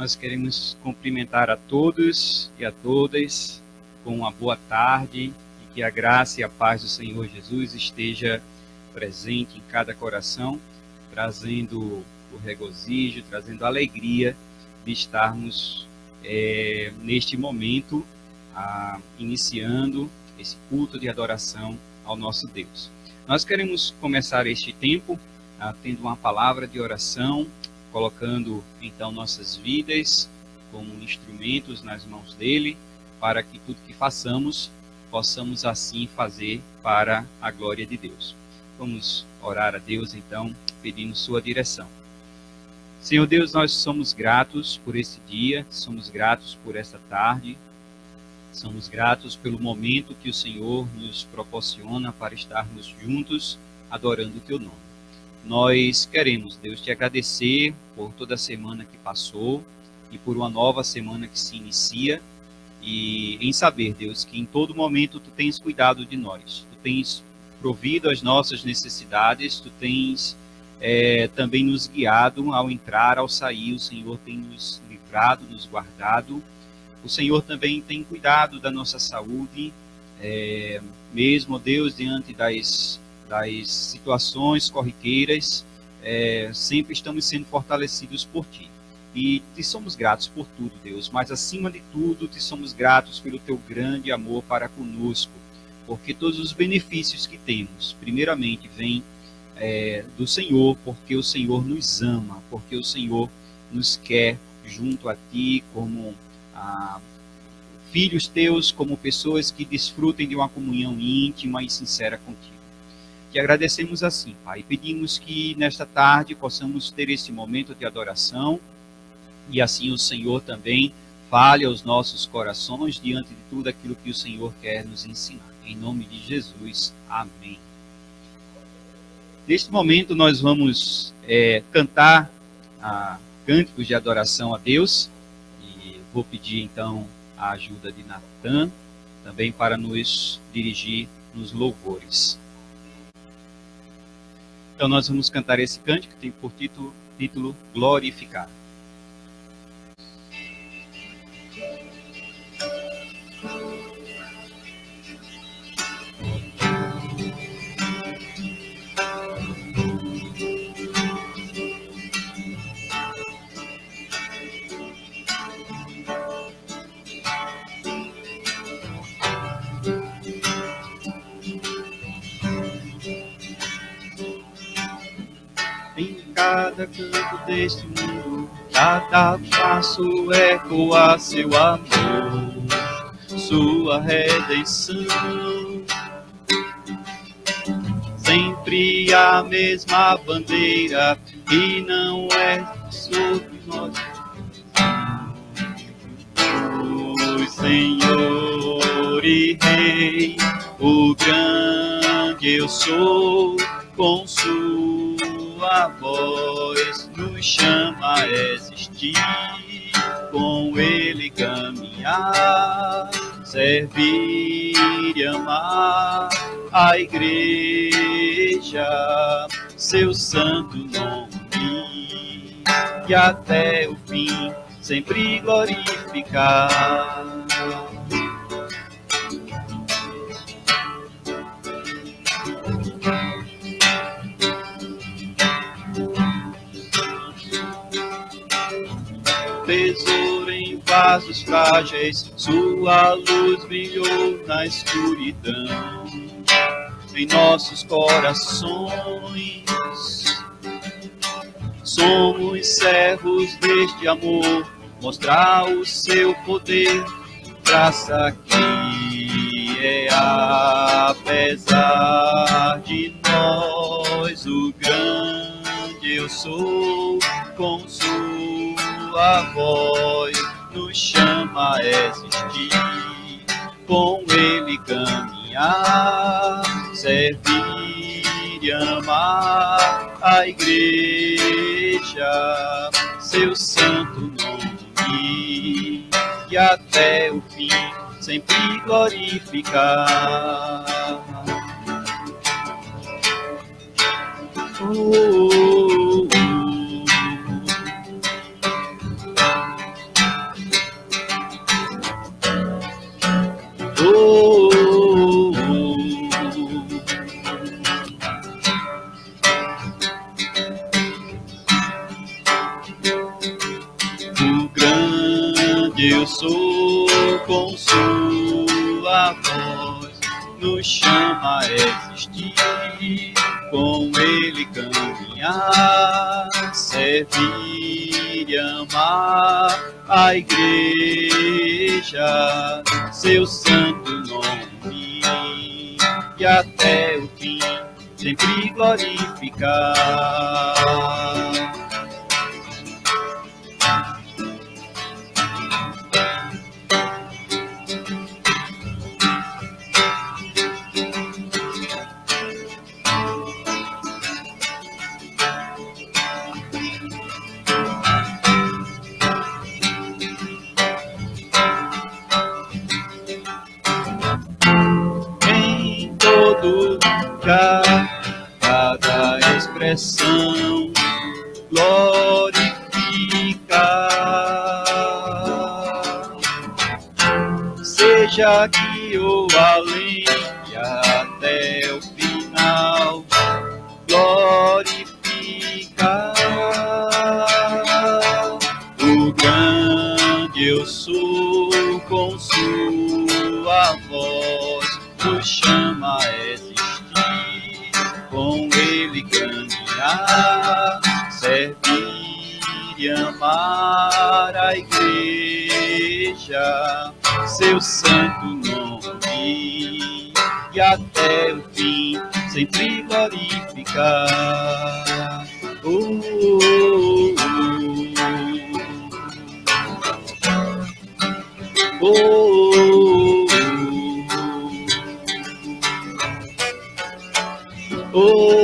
Nós queremos cumprimentar a todos e a todas com uma boa tarde e que a graça e a paz do Senhor Jesus esteja presente em cada coração, trazendo o regozijo, trazendo a alegria de estarmos neste momento iniciando esse culto de adoração ao nosso Deus. Nós queremos começar este tempo tendo uma palavra de oração, colocando então nossas vidas como instrumentos nas mãos dele, para que tudo que façamos, possamos assim fazer para a glória de Deus. Vamos orar a Deus então, pedindo sua direção. Senhor Deus, nós somos gratos por esse dia, somos gratos por esta tarde, somos gratos pelo momento que o Senhor nos proporciona para estarmos juntos adorando o teu nome. Nós queremos, Deus, te agradecer por toda a semana que passou e por uma nova semana que se inicia, e em saber, Deus, que em todo momento tu tens cuidado de nós, tu tens provido as nossas necessidades, tu tens também nos guiado ao entrar, ao sair. O Senhor tem nos livrado, nos guardado. O Senhor também tem cuidado da nossa saúde, mesmo, Deus, diante das situações corriqueiras, sempre estamos sendo fortalecidos por Ti. E Te somos gratos por tudo, Deus, mas acima de tudo, Te somos gratos pelo Teu grande amor para conosco, porque todos os benefícios que temos, primeiramente, vêm do Senhor, porque o Senhor nos ama, porque o Senhor nos quer junto a Ti como filhos Teus, como pessoas que desfrutem de uma comunhão íntima e sincera contigo. Te agradecemos assim, Pai, e pedimos que nesta tarde possamos ter esse momento de adoração e assim o Senhor também fale aos nossos corações diante de tudo aquilo que o Senhor quer nos ensinar. Em nome de Jesus, amém. Neste momento nós vamos cantar cânticos de adoração a Deus, e vou pedir então a ajuda de Natan também para nos dirigir nos louvores. Então nós vamos cantar esse cântico que tem por título Glorificar. Cada canto deste mundo, cada passo ecoa seu amor, sua redenção. Sempre a mesma bandeira que não é sobre nós. O Senhor e Rei, o grande eu sou, com sua voz nos chama a existir, com ele caminhar, servir e amar a igreja, seu santo nome, e até o fim sempre glorificar. Tesouro em vasos frágeis, sua luz brilhou na escuridão. Em nossos corações, somos servos deste amor, mostrar o seu poder, graça que é apesar de nós, o grande eu sou, com sua voz nos chama a existir, com ele caminhar, servir e amar a igreja, seu santo nome, e até o fim sempre glorificar. Deus sou, com sua voz nos chama a existir, com Ele caminhar, servir e amar a igreja, seu santo nome, e até o fim sempre glorificar. Cada expressão glorifica, seja aqui ou além e até o final, glorifica o grande eu sou, com sua voz nos chama a existir, com Ele caminhar, servir e amar a igreja, seu santo nome, e até o fim sempre glorificar. Oh, oh, oh, oh, oh.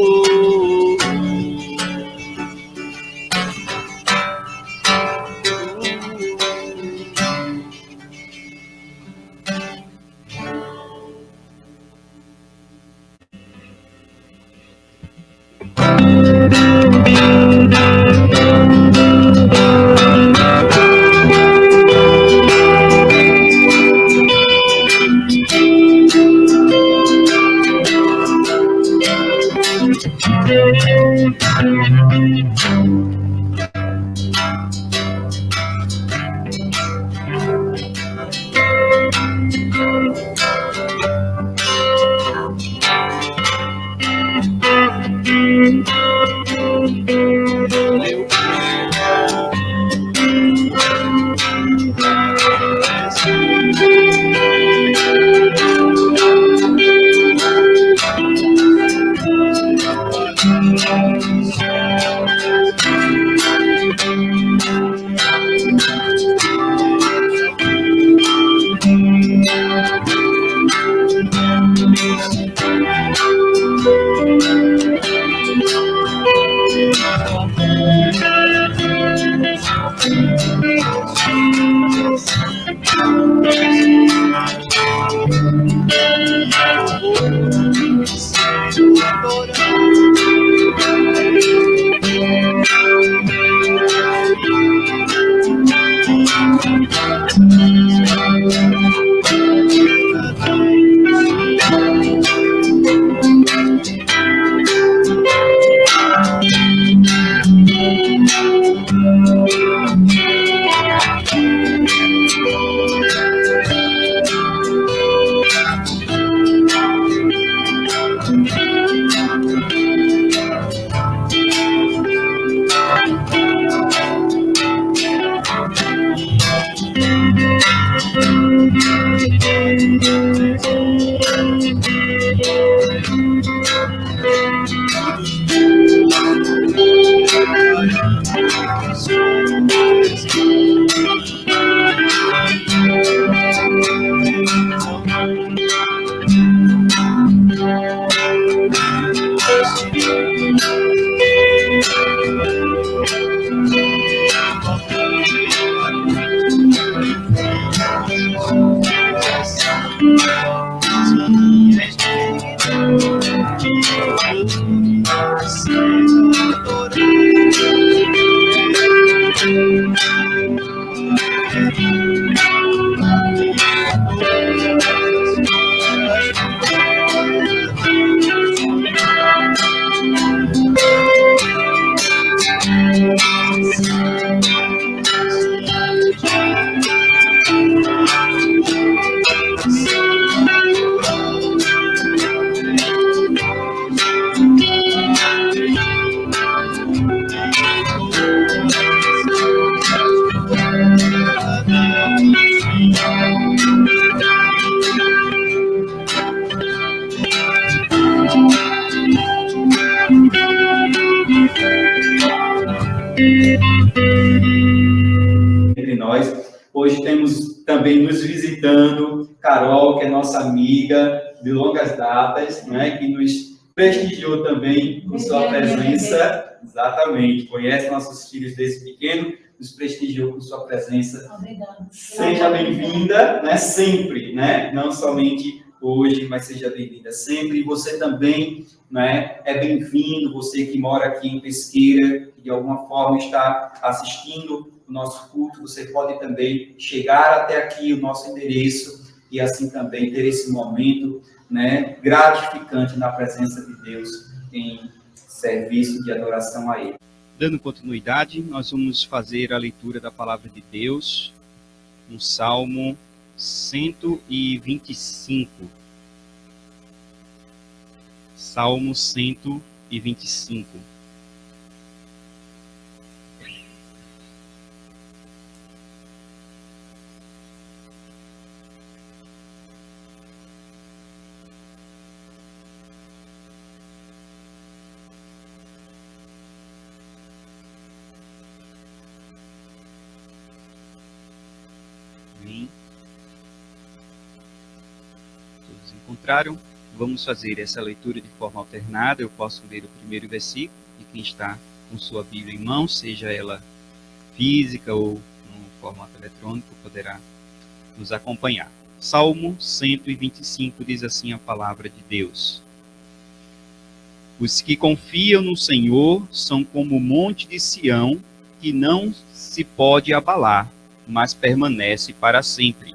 Entre nós. Hoje temos também nos visitando Carol, que é nossa amiga de longas datas, né, que nos prestigiou também com sua presença. Exatamente, conhece nossos filhos desde pequeno, nos prestigiou com sua presença. Obrigada. Seja bem-vinda, né, sempre, né, não somente hoje, mas seja bem-vinda sempre. E você também, né, é bem-vindo, você que mora aqui em Pesqueira, que de alguma forma está assistindo o nosso culto, você pode também chegar até aqui, o nosso endereço, e assim também ter esse momento, né, gratificante na presença de Deus em serviço de adoração a Ele. Dando continuidade, nós vamos fazer a leitura da palavra de Deus no Salmo 125. Salmo 125. Todos encontraram? Vamos fazer essa leitura de forma alternada. Eu posso ler o primeiro versículo, e quem está com sua Bíblia em mão, seja ela física ou no formato eletrônico, poderá nos acompanhar. Salmo 125 diz assim a palavra de Deus: Os que confiam no Senhor são como o monte de Sião, que não se pode abalar, mas permanece para sempre.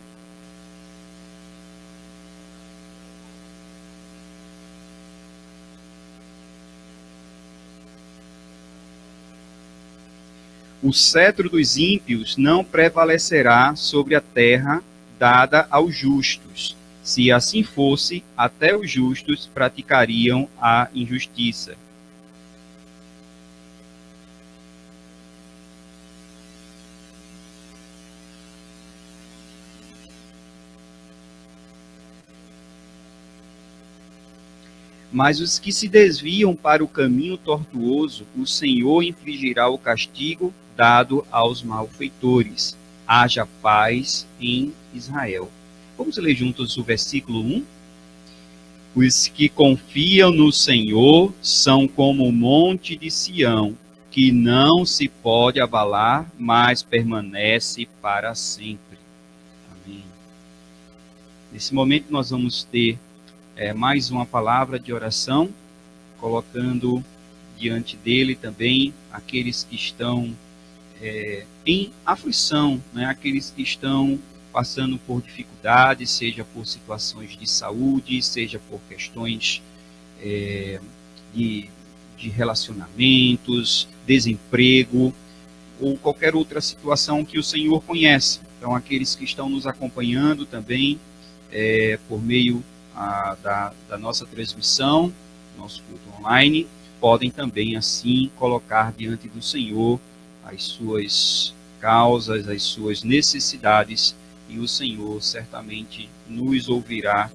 O cetro dos ímpios não prevalecerá sobre a terra dada aos justos. Se assim fosse, até os justos praticariam a injustiça. Mas os que se desviam para o caminho tortuoso, o Senhor infligirá o castigo dado aos malfeitores. Haja paz em Israel. Vamos ler juntos o versículo 1? Os que confiam no Senhor são como o monte de Sião, que não se pode abalar, mas permanece para sempre. Amém. Nesse momento nós vamos ter mais uma palavra de oração, colocando diante dele também aqueles que estão em aflição, né? Aqueles que estão passando por dificuldades, seja por situações de saúde, seja por questões de relacionamentos, desemprego, ou qualquer outra situação que o Senhor conhece. Então, aqueles que estão nos acompanhando também por meio da nossa transmissão, nosso culto online, podem também assim colocar diante do Senhor as suas causas, as suas necessidades, e o Senhor certamente nos ouvirá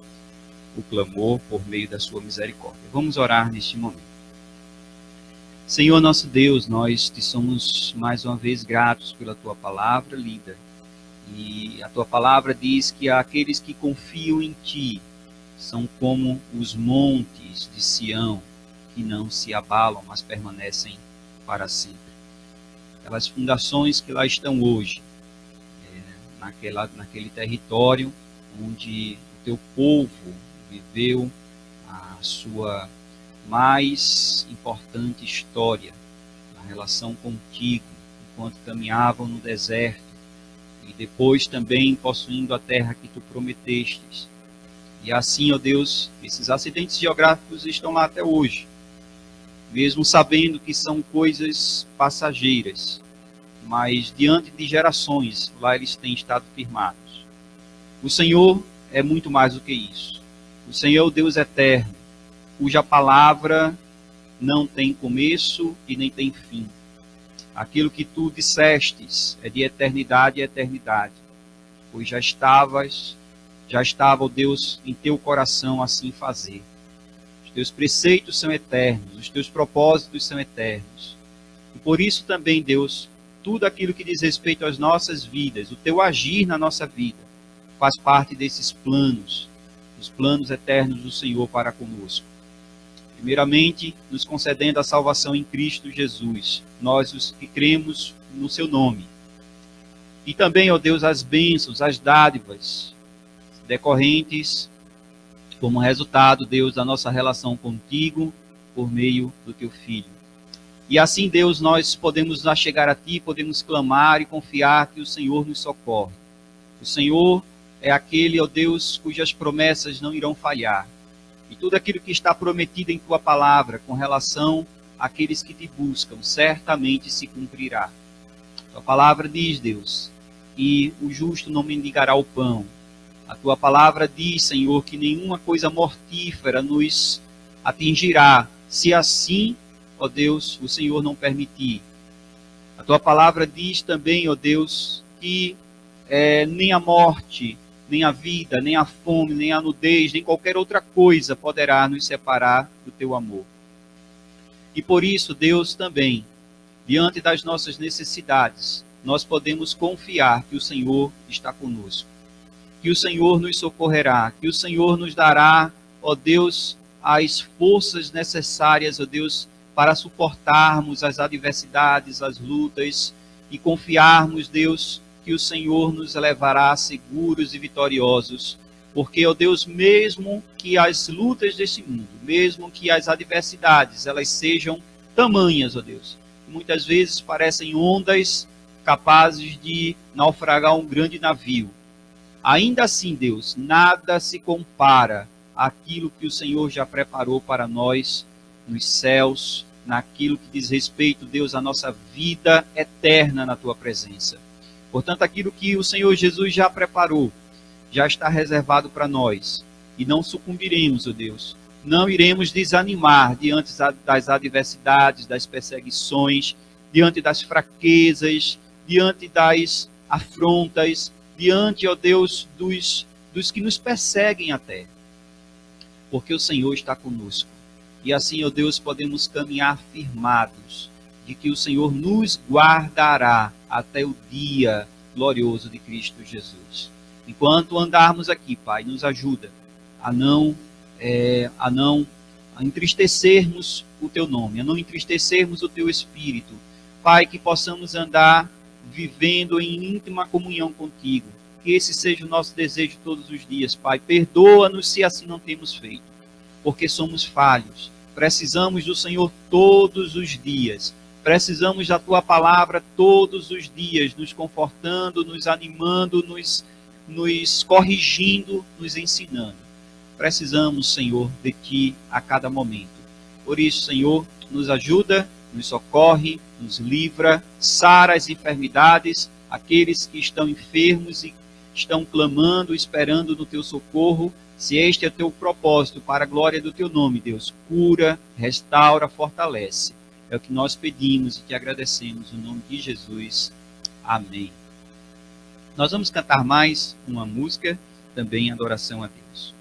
o clamor por meio da sua misericórdia. Vamos orar neste momento. Senhor nosso Deus, nós te somos mais uma vez gratos pela tua palavra lida, e a tua palavra diz que aqueles que confiam em ti são como os montes de Sião, que não se abalam, mas permanecem para sempre. Aquelas fundações que lá estão hoje, naquele território onde o teu povo viveu a sua mais importante história, a relação contigo, enquanto caminhavam no deserto, e depois também possuindo a terra que tu prometestes. E assim, ó Deus, esses acidentes geográficos estão lá até hoje, mesmo sabendo que são coisas passageiras, mas diante de gerações, lá eles têm estado firmados. O Senhor é muito mais do que isso. O Senhor é o Deus eterno, cuja palavra não tem começo e nem tem fim. Aquilo que tu dissestes é de eternidade a eternidade, pois já estava, ó Deus, em teu coração assim fazer. Os teus preceitos são eternos, os teus propósitos são eternos. E Por isso também, Deus, tudo aquilo que diz respeito às nossas vidas, o teu agir na nossa vida, faz parte desses planos, os planos eternos do Senhor para conosco. Primeiramente, nos concedendo a salvação em Cristo Jesus, nós os que cremos no seu nome. E também, ó Deus, as bênçãos, as dádivas decorrentes como resultado, Deus, da nossa relação contigo por meio do teu Filho. E assim, Deus, nós podemos chegar a ti, podemos clamar e confiar que o Senhor nos socorre. O Senhor é aquele, ó Deus, cujas promessas não irão falhar. E tudo aquilo que está prometido em tua palavra com relação àqueles que te buscam, certamente se cumprirá. Tua palavra diz, Deus, que o justo não mendigará o pão. A tua palavra diz, Senhor, que nenhuma coisa mortífera nos atingirá, se assim, ó Deus, o Senhor não permitir. A tua palavra diz também, ó Deus, que nem a morte, nem a vida, nem a fome, nem a nudez, nem qualquer outra coisa poderá nos separar do teu amor. E por isso, Deus, também, diante das nossas necessidades, nós podemos confiar que o Senhor está conosco, que o Senhor nos socorrerá, que o Senhor nos dará, ó Deus, as forças necessárias, ó Deus, para suportarmos as adversidades, as lutas e confiarmos, Deus, que o Senhor nos levará seguros e vitoriosos, porque, ó Deus, mesmo que as lutas desse mundo, mesmo que as adversidades, elas sejam tamanhas, ó Deus, muitas vezes parecem ondas capazes de naufragar um grande navio. Ainda assim, Deus, nada se compara àquilo que o Senhor já preparou para nós nos céus, naquilo que diz respeito, Deus, à nossa vida eterna na tua presença. Portanto, aquilo que o Senhor Jesus já preparou, já está reservado para nós. E não sucumbiremos, ó Deus. Não iremos desanimar diante das adversidades, das perseguições, diante das fraquezas, diante das afrontas, diante, ó Deus, dos que nos perseguem até. Porque o Senhor está conosco. E assim, ó Deus, podemos caminhar firmados de que o Senhor nos guardará até o dia glorioso de Cristo Jesus. Enquanto andarmos aqui, Pai, nos ajuda a não entristecermos o Teu nome, a não entristecermos o Teu Espírito. Pai, que possamos andar vivendo em íntima comunhão contigo. Que esse seja o nosso desejo todos os dias, Pai. Perdoa-nos se assim não temos feito, porque somos falhos. Precisamos do Senhor todos os dias. Precisamos da Tua palavra todos os dias, nos confortando, nos animando, nos corrigindo, nos ensinando. Precisamos, Senhor, de Ti a cada momento. Por isso, Senhor, nos ajuda, nos socorre, nos livra, sara as enfermidades, aqueles que estão enfermos e estão clamando, esperando no Teu socorro. Se este é o Teu propósito para a glória do Teu nome, Deus, cura, restaura, fortalece. É o que nós pedimos e te agradecemos no nome de Jesus. Amém. Nós vamos cantar mais uma música, também em adoração a Deus.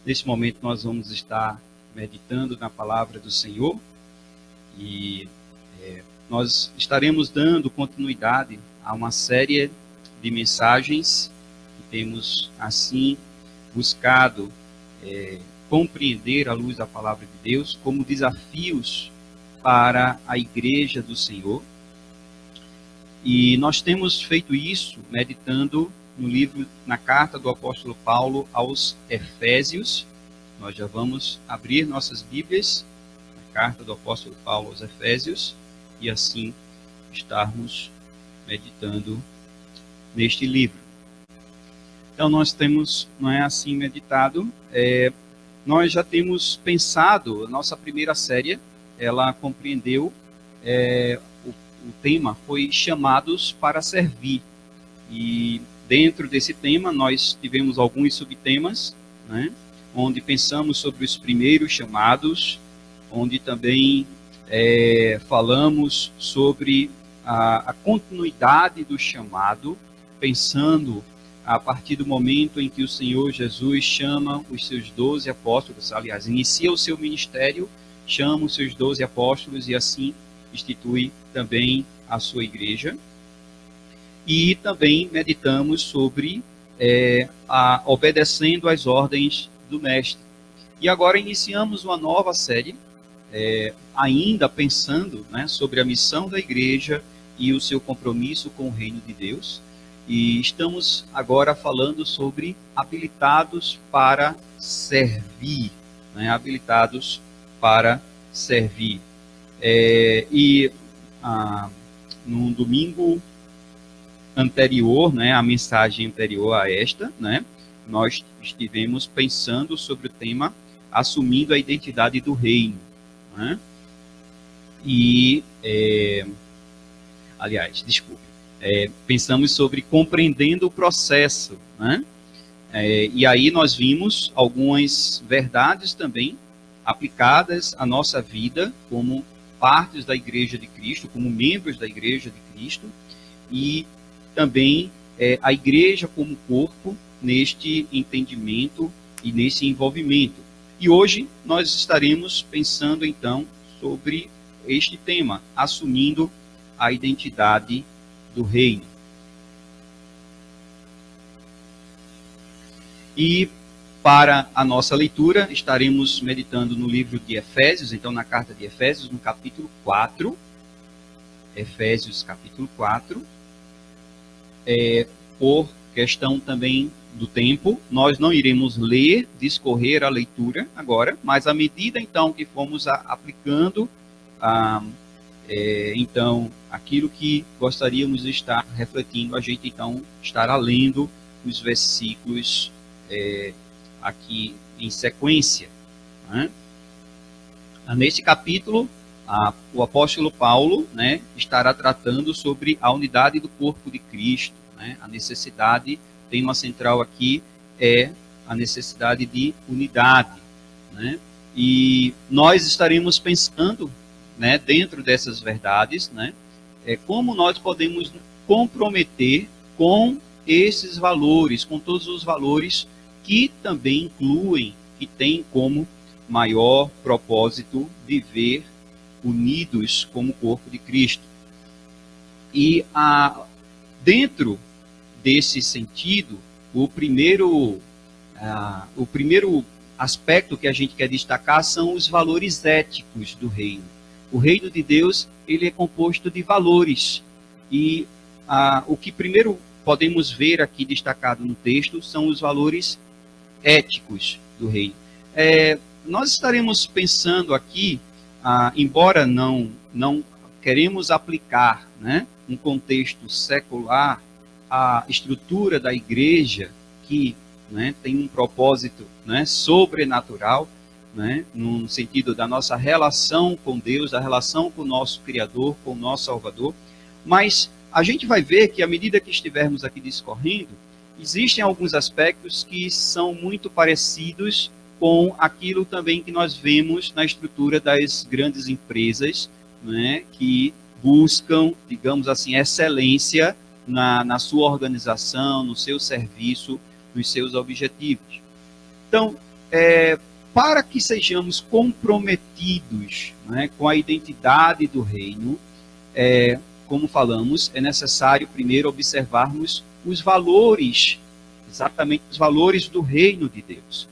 Neste momento nós vamos estar meditando na palavra do Senhor e nós estaremos dando continuidade a uma série de mensagens que temos assim buscado compreender à luz da palavra de Deus como desafios para a igreja do Senhor. E nós temos feito isso meditando no livro, na carta do apóstolo Paulo aos Efésios. Nós já vamos abrir nossas Bíblias, na carta do apóstolo Paulo aos Efésios, e assim estarmos meditando neste livro. Então nós temos, não é assim meditado, nós já temos pensado, a nossa primeira série, ela compreendeu, o tema foi chamados para servir, e dentro desse tema, nós tivemos alguns subtemas, né, onde pensamos sobre os primeiros chamados, onde também falamos sobre a continuidade do chamado, pensando a partir do momento em que o Senhor Jesus chama os seus 12 apóstolos, aliás, inicia o seu ministério, chama os seus 12 apóstolos e assim institui também a sua igreja. E também meditamos sobre obedecendo às ordens do Mestre. E agora iniciamos uma nova série, ainda pensando, né, sobre a missão da igreja e o seu compromisso com o reino de Deus. E estamos agora falando sobre habilitados para servir. Né, habilitados para servir. No domingo anterior, né, a mensagem anterior a esta, né, nós estivemos pensando sobre o tema assumindo a identidade do reino, né? Pensamos sobre compreendendo o processo, né? E aí nós vimos algumas verdades também aplicadas à nossa vida como partes da Igreja de Cristo, como membros da Igreja de Cristo, e também a igreja como corpo neste entendimento e nesse envolvimento. E hoje nós estaremos pensando então sobre este tema, assumindo a identidade do reino. E para a nossa leitura, estaremos meditando no livro de Efésios, então na carta de Efésios, no capítulo 4. Efésios, capítulo 4. Por questão também do tempo, nós não iremos ler, discorrer a leitura agora, mas à medida então que fomos aplicando Então, aquilo que gostaríamos de estar refletindo, a gente então estará lendo os versículos aqui em sequência, né? Neste capítulo, o apóstolo Paulo, né, estará tratando sobre a unidade do corpo de Cristo, né? A necessidade, tema central aqui é a necessidade de unidade, né? E nós estaremos pensando, né, dentro dessas verdades, né, como nós podemos comprometer com esses valores, com todos os valores que também incluem, que têm como maior propósito viver unidos como corpo de Cristo. E dentro desse sentido, o primeiro aspecto que a gente quer destacar são os valores éticos do reino. O reino de Deus, ele é composto de valores. E o que primeiro podemos ver aqui destacado no texto são os valores éticos do reino. Nós estaremos pensando aqui, embora não queremos aplicar, né, um contexto secular, a estrutura da igreja, que, né, tem um propósito, né, sobrenatural, né, no sentido da nossa relação com Deus, da relação com o nosso Criador, com o nosso Salvador, mas a gente vai ver que à medida que estivermos aqui discorrendo, existem alguns aspectos que são muito parecidos com aquilo também que nós vemos na estrutura das grandes empresas, né, que buscam, digamos assim, excelência na sua organização, no seu serviço, nos seus objetivos. Então, para que sejamos comprometidos, né, com a identidade do reino, como falamos, é necessário primeiro observarmos os valores, exatamente os valores do reino de Deus.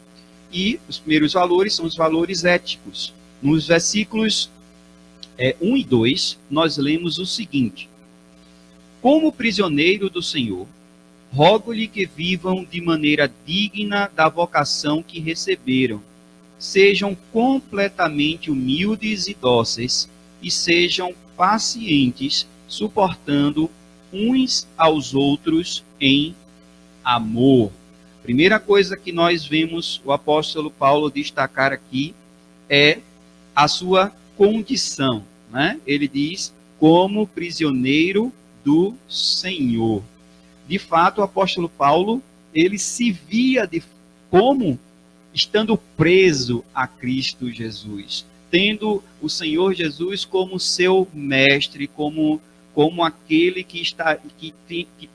E os primeiros valores são os valores éticos. Nos versículos 1 e 2, nós lemos o seguinte: como prisioneiro do Senhor, rogo-lhe que vivam de maneira digna da vocação que receberam, sejam completamente humildes e dóceis, e sejam pacientes, suportando uns aos outros em amor. Primeira coisa que nós vemos o apóstolo Paulo destacar aqui é a sua condição, né? Ele diz, como prisioneiro do Senhor. De fato, o apóstolo Paulo, ele se via como estando preso a Cristo Jesus, tendo o Senhor Jesus como seu mestre, como aquele que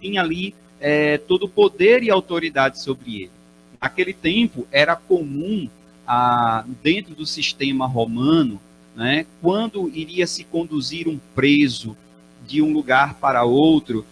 tinha ali todo o poder e autoridade sobre ele. Naquele tempo, era comum, dentro do sistema romano, né, quando iria se conduzir um preso de um lugar para outro,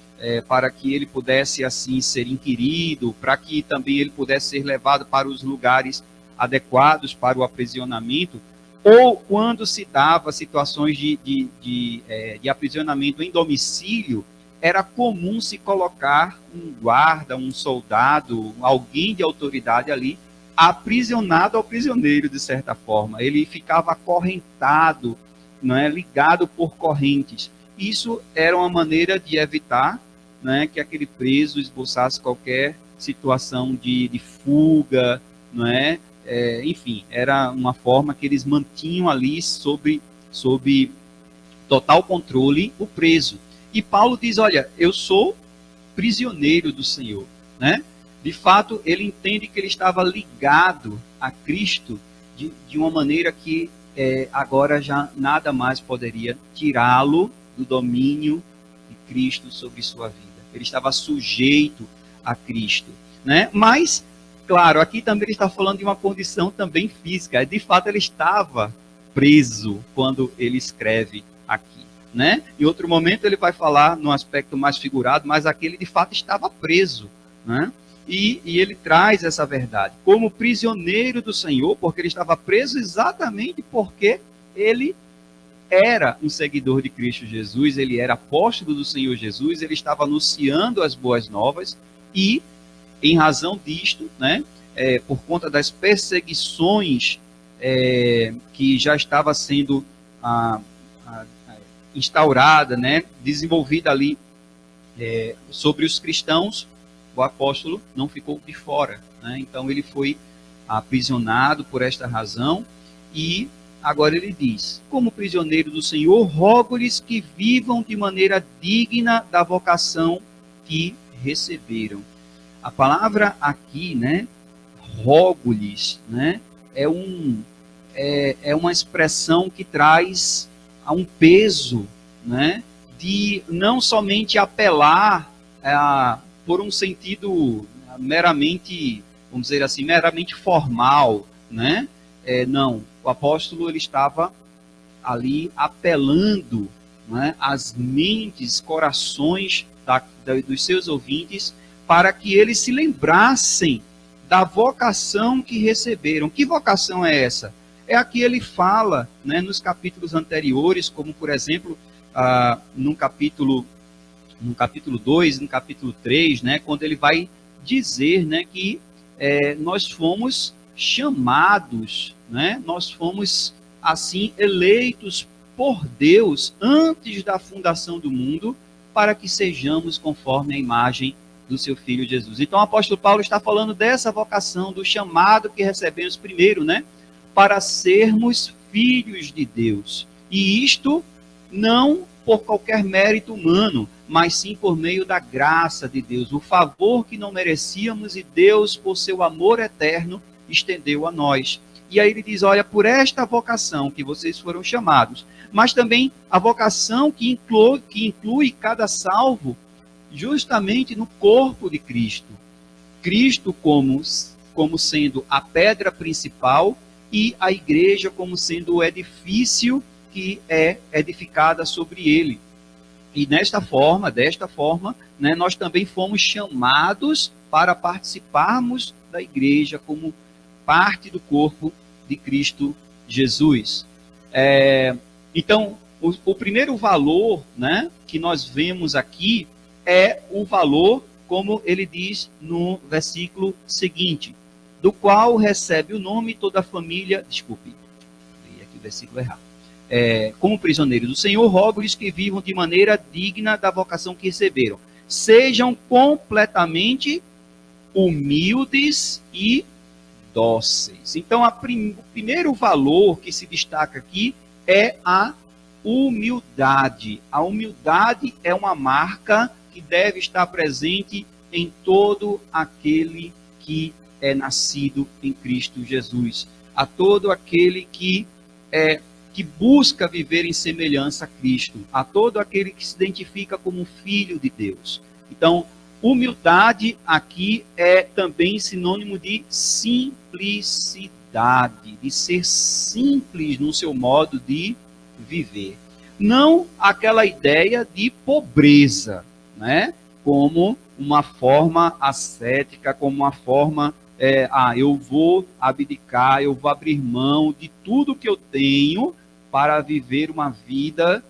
para que ele pudesse assim ser inquirido, para que também ele pudesse ser levado para os lugares adequados para o aprisionamento, ou quando se dava situações de aprisionamento em domicílio, era comum se colocar um guarda, um soldado, alguém de autoridade ali, aprisionado ao prisioneiro, de certa forma. Ele ficava acorrentado, né, ligado por correntes. Isso era uma maneira de evitar, né, que aquele preso esboçasse qualquer situação de fuga, não é? Enfim, era uma forma que eles mantinham ali sob total controle o preso. E Paulo diz, olha, eu sou prisioneiro do Senhor, né? De fato, ele entende que ele estava ligado a Cristo de uma maneira que agora já nada mais poderia tirá-lo do domínio de Cristo sobre sua vida. Ele estava sujeito a Cristo, né? Mas, claro, aqui também ele está falando de uma condição também física. De fato, ele estava preso quando ele escreve aqui, né? Em outro momento ele vai falar num aspecto mais figurado, mas aqui ele de fato estava preso, né? E ele traz essa verdade como prisioneiro do Senhor, porque ele estava preso exatamente porque ele era um seguidor de Cristo Jesus, ele era apóstolo do Senhor Jesus, ele estava anunciando as boas novas e, em razão disto, né, por conta das perseguições que já estava sendo instaurada, né, desenvolvida ali sobre os cristãos, o apóstolo não ficou de fora, né? Então ele foi aprisionado por esta razão e agora ele diz: como prisioneiro do Senhor, rogo-lhes que vivam de maneira digna da vocação que receberam. A palavra aqui, né, rogo-lhes, né, é uma expressão que traz a um peso, né, de não somente apelar por um sentido meramente, vamos dizer assim, meramente formal, né? Não, o apóstolo ele estava ali apelando, né, às mentes, corações dos seus ouvintes, para que eles se lembrassem da vocação que receberam. Que vocação é essa? É a que ele fala, né, nos capítulos anteriores, como por exemplo, no capítulo 2, no capítulo 3, né, quando ele vai dizer, né, que nós fomos chamados, né, nós fomos assim eleitos por Deus antes da fundação do mundo para que sejamos conforme a imagem do seu Filho Jesus. Então o apóstolo Paulo está falando dessa vocação, do chamado que recebemos primeiro, né, para sermos filhos de Deus. E isto não por qualquer mérito humano, mas sim por meio da graça de Deus, o favor que não merecíamos e Deus, por seu amor eterno, estendeu a nós. E aí ele diz, olha, por esta vocação que vocês foram chamados, mas também a vocação que inclui cada salvo justamente no corpo de Cristo. Cristo como sendo a pedra principal e a igreja como sendo o edifício que é edificada sobre ele. E desta forma, né, nós também fomos chamados para participarmos da igreja como parte do corpo de Cristo Jesus. Então, o primeiro valor, né, que nós vemos aqui é o valor, como ele diz no versículo seguinte, do qual recebe o nome toda a família, desculpe, li aqui o versículo errado. Como prisioneiros do Senhor, rogo-lhes que vivam de maneira digna da vocação que receberam. Sejam completamente humildes e dóceis. Então, o primeiro valor que se destaca aqui é a humildade. A humildade é uma marca que deve estar presente em todo aquele que é nascido em Cristo Jesus. A todo aquele que busca viver em semelhança a Cristo, a todo aquele que se identifica como filho de Deus. Então, humildade aqui é também sinônimo de simplicidade, de ser simples no seu modo de viver. Não aquela ideia de pobreza, né? Como uma forma ascética, como uma forma, eu vou abdicar, eu vou abrir mão de tudo que eu tenho para viver uma vida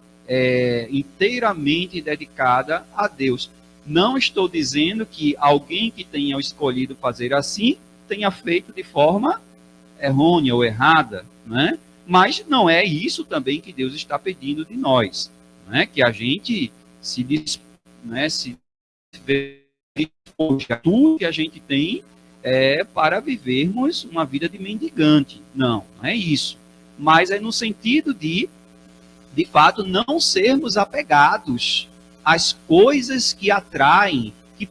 inteiramente dedicada a Deus. Não estou dizendo que alguém que tenha escolhido fazer assim tenha feito de forma errônea ou errada, né? Mas não é isso também que Deus está pedindo de nós, né? Que a gente se despoje tudo que a gente tem para vivermos uma vida de mendigante. Não é isso. Mas é no sentido de fato, não sermos apegados às coisas que atraem, que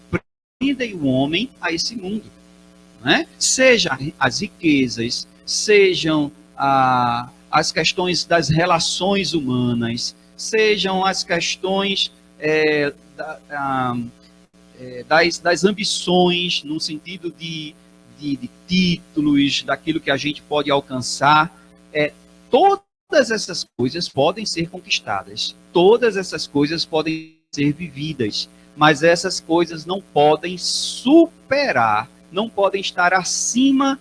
prendem o homem a esse mundo, né? Seja as riquezas, sejam as questões das relações humanas, sejam as questões das ambições, no sentido de títulos, daquilo que a gente pode alcançar. Todas essas coisas podem ser conquistadas, todas essas coisas podem ser vividas, mas essas coisas não podem superar, não podem estar acima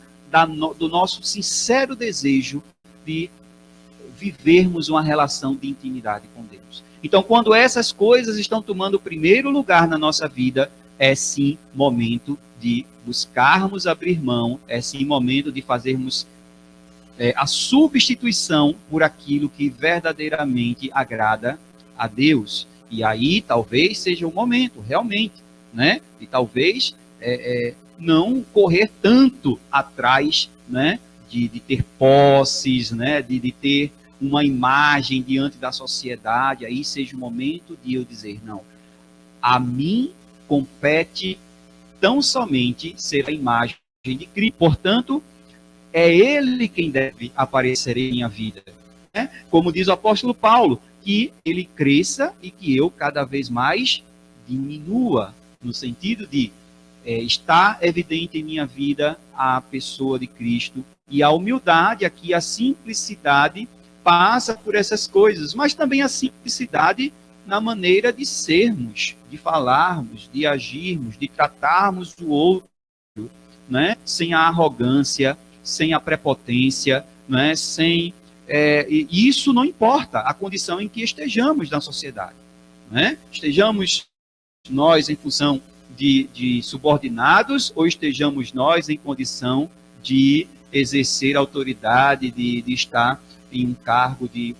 do nosso sincero desejo de vivermos uma relação de intimidade com Deus. Então, quando essas coisas estão tomando o primeiro lugar na nossa vida, é sim momento de buscarmos abrir mão, é sim momento de fazermos a substituição por aquilo que verdadeiramente agrada a Deus. E aí talvez seja o momento, realmente, né? E talvez não correr tanto atrás, né? De ter posses, né? De ter uma imagem diante da sociedade. Aí seja o momento de eu dizer, não, a mim compete tão somente ser a imagem de Cristo. Portanto, é Ele quem deve aparecer em minha vida. Né? Como diz o apóstolo Paulo, que ele cresça e que eu cada vez mais diminua, no sentido de estar evidente em minha vida a pessoa de Cristo. E a humildade, aqui a simplicidade, passa por essas coisas, mas também a simplicidade na maneira de sermos, de falarmos, de agirmos, de tratarmos o outro, né? Sem a arrogância, sem a prepotência, né? Sem isso não importa a condição em que estejamos na sociedade, né? Estejamos nós em função de subordinados ou estejamos nós em condição de exercer autoridade, de estar em um cargo de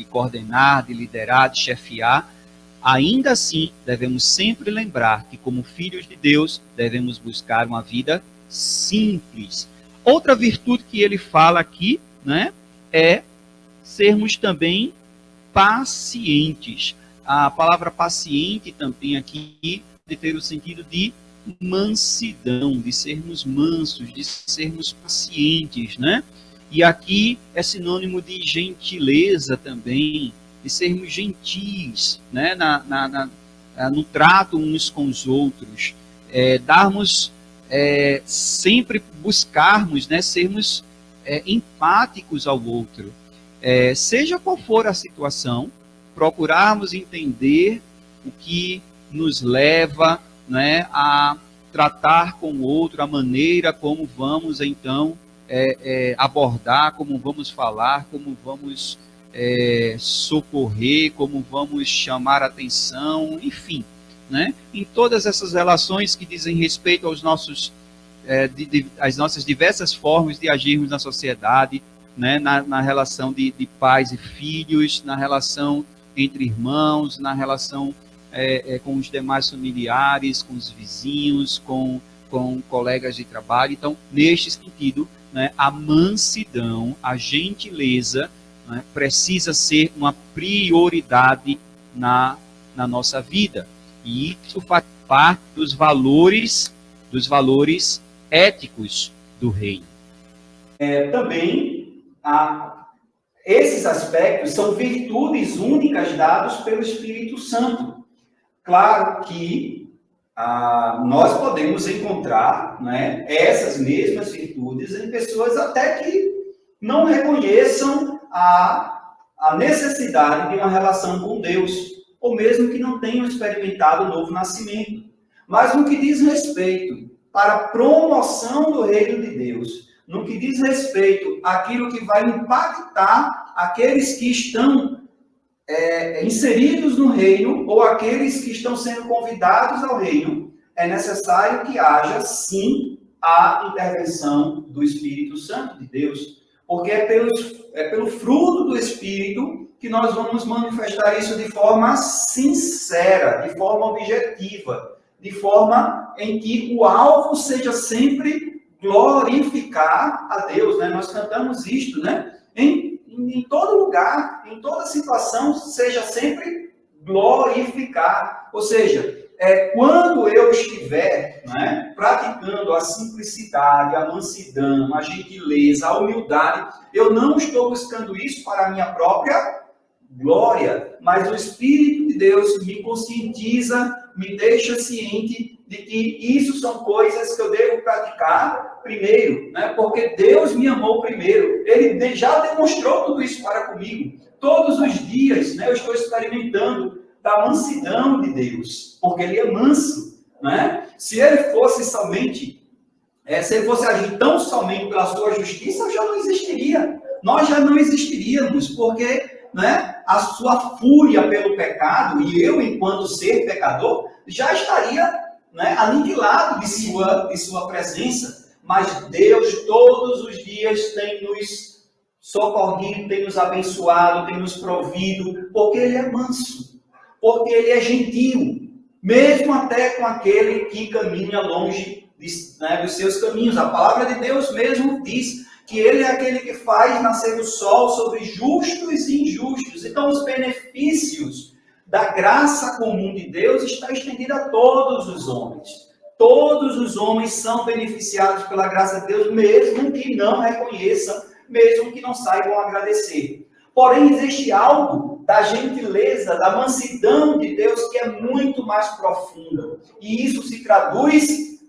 coordenar, de liderar, de chefiar. Ainda assim, devemos sempre lembrar que, como filhos de Deus, devemos buscar uma vida simples. Outra virtude que ele fala aqui, né, é sermos também pacientes. A palavra paciente também aqui de ter o sentido de mansidão, de sermos mansos, de sermos pacientes, né? E aqui é sinônimo de gentileza também, de sermos gentis, né? No trato uns com os outros, sempre buscarmos, né? Sermos empáticos ao outro. Seja qual for a situação, procurarmos entender o que nos leva, né, a tratar com o outro, a maneira como vamos, então, abordar, como vamos falar, como vamos socorrer, como vamos chamar atenção, enfim, né? Em todas essas relações que dizem respeito aos às nossas diversas formas de agirmos na sociedade, né? Na relação de pais e filhos, na relação entre irmãos, na relação com os demais familiares, com os vizinhos, com colegas de trabalho. Então, neste sentido, né, a mansidão, a gentileza, né, precisa ser uma prioridade na nossa vida. E isso faz parte dos valores éticos do reino. Também, esses aspectos são virtudes únicas dadas pelo Espírito Santo. Claro que nós podemos encontrar, né, essas mesmas virtudes em pessoas até que não reconheçam a necessidade de uma relação com Deus, ou mesmo que não tenham experimentado o novo nascimento. Mas no que diz respeito para a promoção do reino de Deus, no que diz respeito àquilo que vai impactar aqueles que estão inseridos no reino, ou aqueles que estão sendo convidados ao reino, é necessário que haja, sim, a intervenção do Espírito Santo de Deus, porque é pelo fruto do Espírito que nós vamos manifestar isso de forma sincera, de forma objetiva, de forma em que o alvo seja sempre glorificar a Deus, né? Nós cantamos isto, né? Em todo lugar, em toda situação, seja sempre glorificar. Ou seja, quando eu estiver, né, praticando a simplicidade, a mansidão, a gentileza, a humildade, eu não estou buscando isso para a minha própria glória, mas o Espírito de Deus me conscientiza, me deixa ciente de que isso são coisas que eu devo praticar primeiro, né? Porque Deus me amou primeiro. Ele já demonstrou tudo isso para comigo. Todos os dias, né, eu estou experimentando da mansidão de Deus, porque Ele é manso, né? Se Ele fosse agir tão somente pela sua justiça, eu já não existiria. Nós já não existiríamos, porque, né, a sua fúria pelo pecado, e eu, enquanto ser pecador, já estaria, né, aniquilado de sua presença. Mas Deus, todos os dias, tem nos socorrido, tem nos abençoado, tem nos provido, porque Ele é manso, porque Ele é gentil, mesmo até com aquele que caminha longe dos seus caminhos. A palavra de Deus mesmo diz que Ele é aquele que faz nascer o sol sobre justos e injustos. Então, os benefícios da graça comum de Deus está estendida a todos os homens. Todos os homens são beneficiados pela graça de Deus, mesmo que não reconheçam, mesmo que não saibam agradecer. Porém, existe algo da gentileza, da mansidão de Deus que é muito mais profunda. E isso se traduz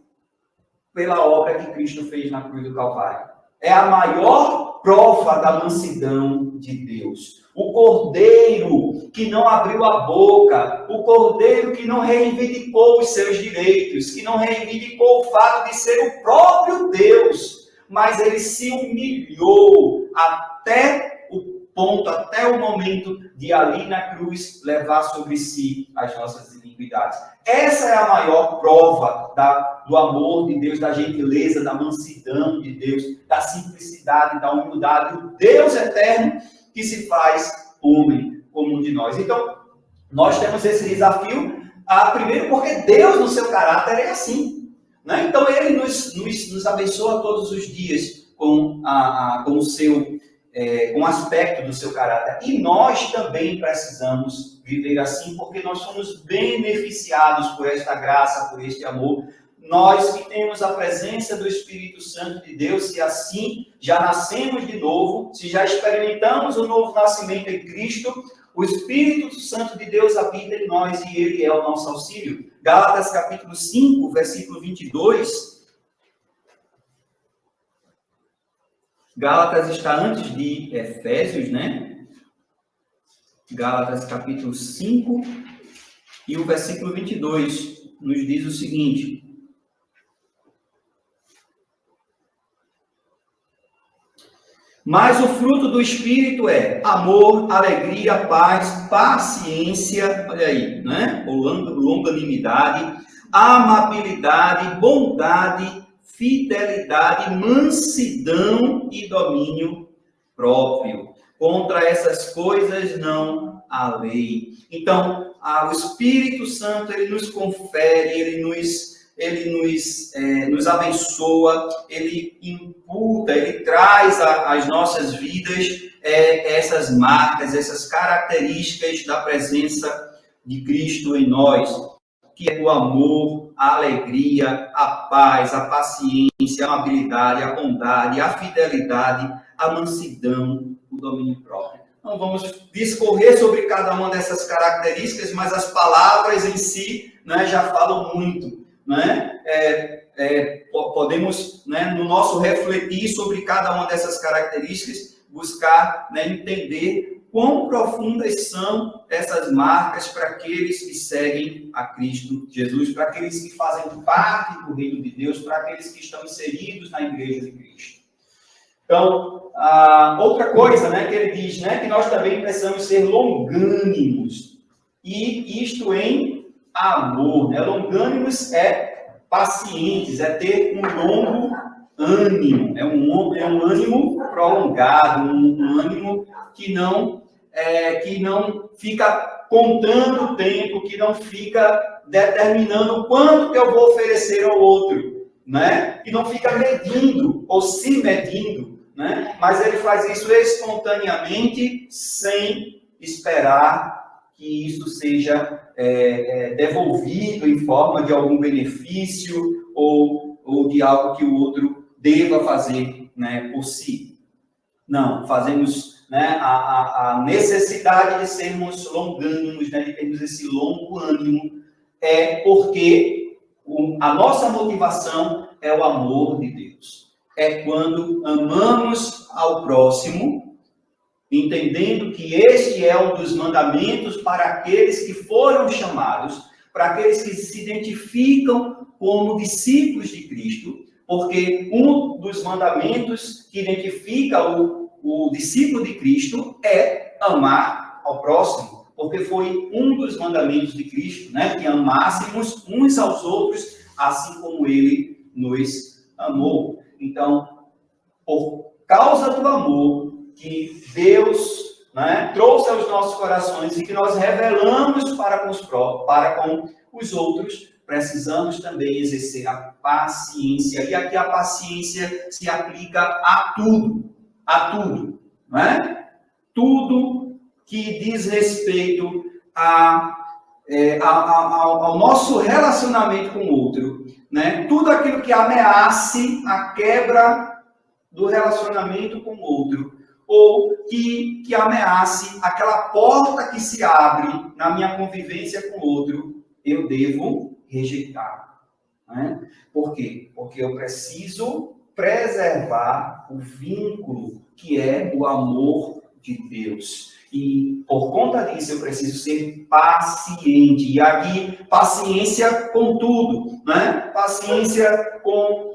pela obra que Cristo fez na cruz do Calvário. É a maior prova da mansidão de Deus. O Cordeiro que não abriu a boca, o Cordeiro que não reivindicou os seus direitos, que não reivindicou o fato de ser o próprio Deus, mas ele se humilhou até o ponto, até o momento de ali na cruz levar sobre si as nossas iniquidades. Essa é a maior prova do amor de Deus, da gentileza, da mansidão de Deus, da simplicidade, da humildade, do Deus eterno que se faz homem como um de nós. Então, nós temos esse desafio, primeiro porque Deus, no seu caráter, é assim. Né? Então, Ele nos abençoa todos os dias com o aspecto do seu caráter. E nós também precisamos viver assim, porque nós somos beneficiados por esta graça, por este amor. Nós que temos a presença do Espírito Santo de Deus, se assim já nascemos de novo, se já experimentamos o novo nascimento em Cristo, o Espírito Santo de Deus habita em nós e Ele é o nosso auxílio. Gálatas capítulo 5, versículo 22. Gálatas está antes de Efésios, né? Gálatas capítulo 5 e o versículo 22 nos diz o seguinte: mas o fruto do Espírito é amor, alegria, paz, paciência, olha aí, né? Longanimidade, amabilidade, bondade, fidelidade, mansidão e domínio próprio. Contra essas coisas não há lei. Então, o Espírito Santo, ele nos confere, ele nos abençoa, ele imputa, ele traz às nossas vidas essas marcas, essas características da presença de Cristo em nós, que é o amor, a alegria, a paz, a paciência, a amabilidade, a bondade, a fidelidade, a mansidão, o domínio próprio. Não vamos discorrer sobre cada uma dessas características, mas as palavras em si, né, já falam muito. Né? Podemos, né, no nosso refletir sobre cada uma dessas características, buscar, né, entender quão profundas são essas marcas para aqueles que seguem a Cristo Jesus, para aqueles que fazem parte do reino de Deus, para aqueles que estão inseridos na igreja de Cristo. Então, outra coisa, né, que ele diz, né, que nós também precisamos ser longânimos, e isto em amor, né? Longânimos é pacientes, é ter um longo ânimo, é um ânimo prolongado, um ânimo que não fica contando o tempo, que não fica determinando quanto que eu vou oferecer ao outro, né? Que não fica medindo ou se medindo, né? Mas ele faz isso espontaneamente, sem esperar que isso seja devolvido em forma de algum benefício ou de algo que o outro deva fazer, né, por si. Não, fazemos, né, a necessidade de sermos longânimos, né, de termos esse longo ânimo, porque a nossa motivação é o amor de Deus. É quando amamos ao próximo, entendendo que este é um dos mandamentos para aqueles que foram chamados, para aqueles que se identificam como discípulos de Cristo, porque um dos mandamentos que identifica o discípulo de Cristo é amar ao próximo, porque foi um dos mandamentos de Cristo, né, que amássemos uns aos outros, assim como ele nos amou. Então, por causa do amor, que Deus, né, trouxe aos nossos corações e que nós revelamos para com os outros, precisamos também exercer a paciência. E aqui a paciência se aplica a tudo, não é? Tudo que diz respeito ao nosso relacionamento com o outro, né? Tudo aquilo que ameace a quebra do relacionamento com o outro, ou que ameace aquela porta que se abre na minha convivência com o outro, eu devo rejeitar. Né? Por quê? Porque eu preciso preservar o vínculo que é o amor de Deus. E por conta disso eu preciso ser paciente. E aqui, paciência com tudo, né? Paciência com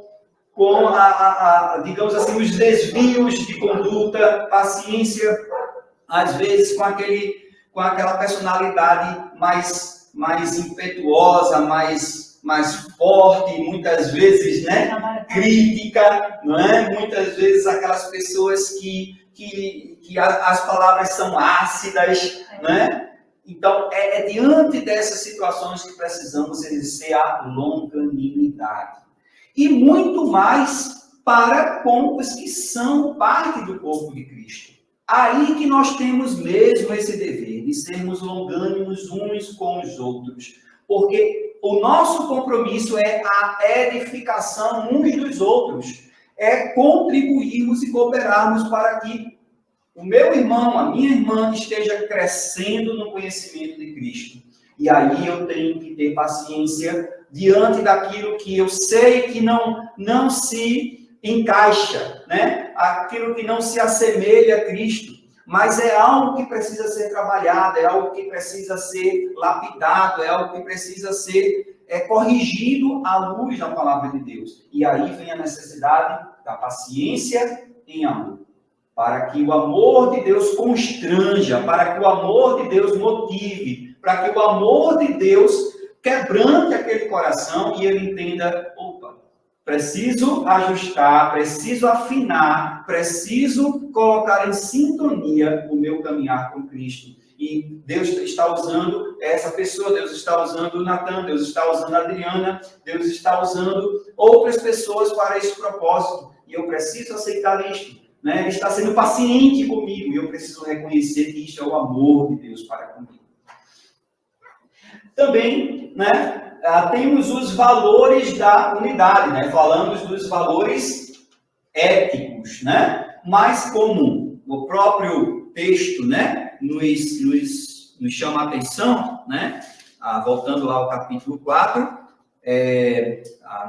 digamos assim, os desvios de conduta, paciência, às vezes, com aquela personalidade mais impetuosa, mais forte, muitas vezes, né? Crítica, não é? Muitas vezes aquelas pessoas que as palavras são ácidas, né? Então, é diante dessas situações que precisamos exercer a longanimidade. E muito mais para com os que são parte do corpo de Cristo. Aí que nós temos mesmo esse dever de sermos longânimos uns com os outros. Porque o nosso compromisso é a edificação uns dos outros. É contribuirmos e cooperarmos para que o meu irmão, a minha irmã esteja crescendo no conhecimento de Cristo. E aí eu tenho que ter paciência diante daquilo que eu sei que não se encaixa, né? Aquilo que não se assemelha a Cristo, mas é algo que precisa ser trabalhado, é algo que precisa ser lapidado, é algo que precisa ser corrigido à luz da palavra de Deus. E aí vem a necessidade da paciência em amor, para que o amor de Deus constranja, para que o amor de Deus motive, para que o amor de Deus quebrante aquele coração e ele entenda, opa, preciso ajustar, preciso afinar, preciso colocar em sintonia o meu caminhar com Cristo. E Deus está usando essa pessoa, Deus está usando o Natan, Deus está usando a Adriana, Deus está usando outras pessoas para esse propósito. E eu preciso aceitar isto. Né? Ele está sendo paciente comigo e eu preciso reconhecer que isto é o amor de Deus para comigo. Também, né, temos os valores da unidade, né? Falamos dos valores éticos, né? Mas como o próprio texto, né, nos chama a atenção, né? Voltando lá ao capítulo 4,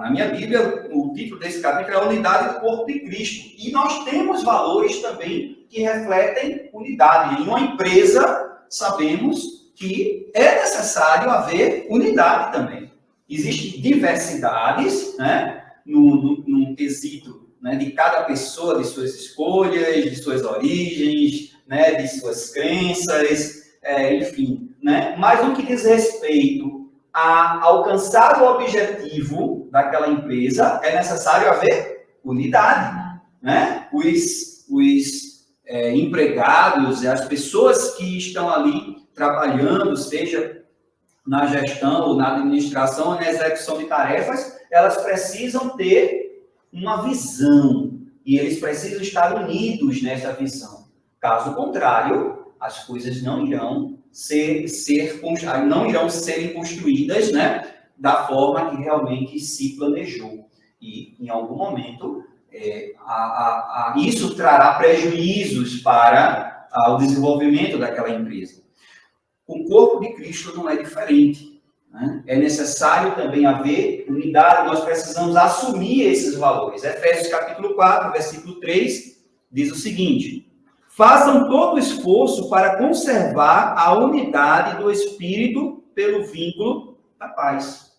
na minha Bíblia, o título desse capítulo é a unidade do corpo de Cristo. E nós temos valores também que refletem unidade. Em uma empresa, sabemos que é necessário haver unidade também. Existem diversidades, né, no quesito, né, de cada pessoa, de suas escolhas, de suas origens, né, de suas crenças, enfim. Né? Mas no que diz respeito a alcançar o objetivo daquela empresa, é necessário haver unidade. Né? Os empregados, as pessoas que estão ali trabalhando, seja na gestão, ou na administração, ou na execução de tarefas, elas precisam ter uma visão. E eles precisam estar unidos nessa visão. Caso contrário, as coisas não irão serem construídas, né, da forma que realmente se planejou. E, em algum momento, isso trará prejuízos para o desenvolvimento daquela empresa. O corpo de Cristo não é diferente. Né? É necessário também haver unidade, nós precisamos assumir esses valores. Efésios capítulo 4, versículo 3, diz o seguinte: façam todo o esforço para conservar a unidade do Espírito pelo vínculo da paz.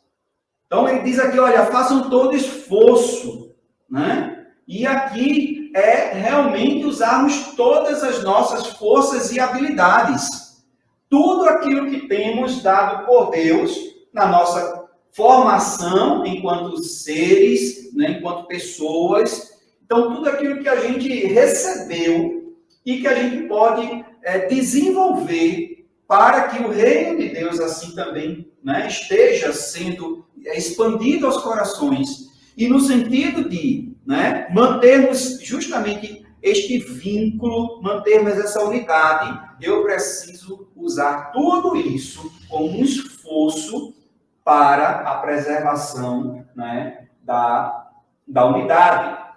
Então ele diz aqui, olha, façam todo esforço, né? E aqui é realmente usarmos todas as nossas forças e habilidades. Tudo aquilo que temos dado por Deus na nossa formação enquanto seres, né, enquanto pessoas. Então, tudo aquilo que a gente recebeu e que a gente pode desenvolver para que o reino de Deus assim também, né, esteja sendo expandido aos corações. E no sentido de, né, mantermos justamente este vínculo, mantermos essa unidade, eu preciso usar tudo isso como um esforço para a preservação, né, da unidade.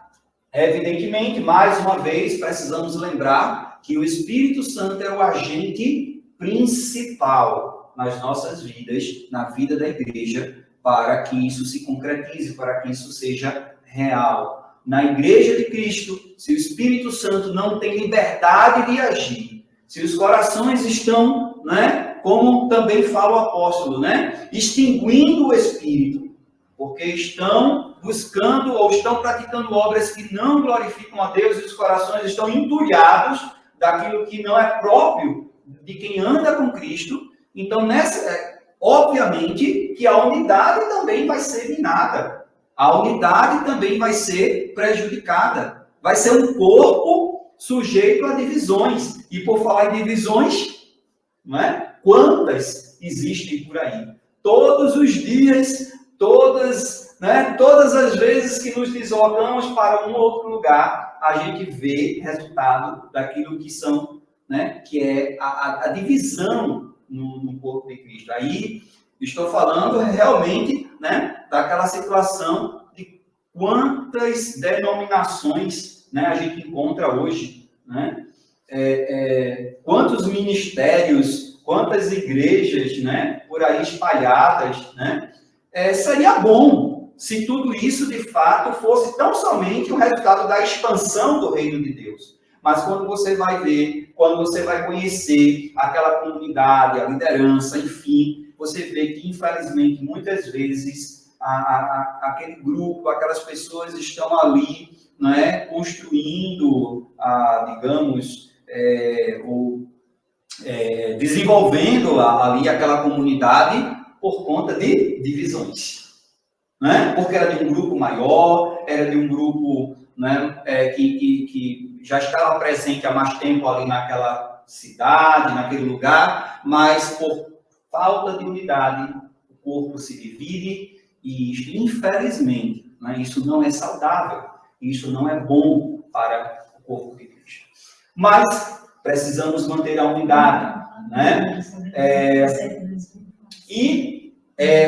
Evidentemente, mais uma vez, precisamos lembrar que o Espírito Santo é o agente principal nas nossas vidas, na vida da igreja, para que isso se concretize, para que isso seja real. Na igreja de Cristo, se o Espírito Santo não tem liberdade de agir, se os corações estão, né, como também fala o apóstolo, né, extinguindo o Espírito, porque estão buscando ou estão praticando obras que não glorificam a Deus e os corações estão entulhados daquilo que não é próprio de quem anda com Cristo. Então, obviamente que a unidade também vai ser minada. A unidade também vai ser prejudicada. Vai ser um corpo sujeito a divisões. E por falar em divisões, não é? Quantas existem por aí? Todos os dias, todas as vezes que nos deslocamos para um outro lugar, a gente vê resultado daquilo que são, né, que é a divisão no corpo de Cristo. Aí estou falando realmente, né, daquela situação de quantas denominações, né, a gente encontra hoje, né? Quantos ministérios, quantas igrejas, né, por aí espalhadas, né? Seria bom se tudo isso de fato fosse tão somente o resultado da expansão do reino de Deus. Mas quando você vai ver, quando você vai conhecer aquela comunidade, a liderança, enfim, você vê que, infelizmente, muitas vezes, aquele grupo, aquelas pessoas estão ali, né, construindo, digamos, desenvolvendo ali aquela comunidade por conta de divisões. Né? Porque era de um grupo maior, era de um grupo, né, que já estava presente há mais tempo ali naquela cidade, naquele lugar, mas por falta de unidade, o corpo se divide e, infelizmente, né, isso não é saudável, isso não é bom para o corpo de Cristo. Mas precisamos manter a unidade, né?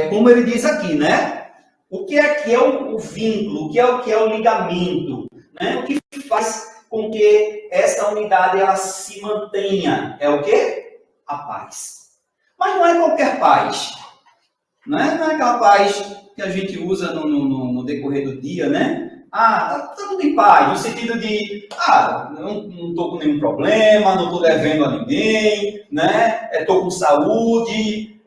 Como ele diz aqui, né? O que é o vínculo? O que é o ligamento? Né? O que faz com que essa unidade ela se mantenha? É o quê? A paz. Mas não é qualquer paz. Não é aquela paz que a gente usa no decorrer do dia, né? Tá tudo em paz, no sentido de, não estou com nenhum problema, não estou devendo a ninguém, né? Estou com saúde,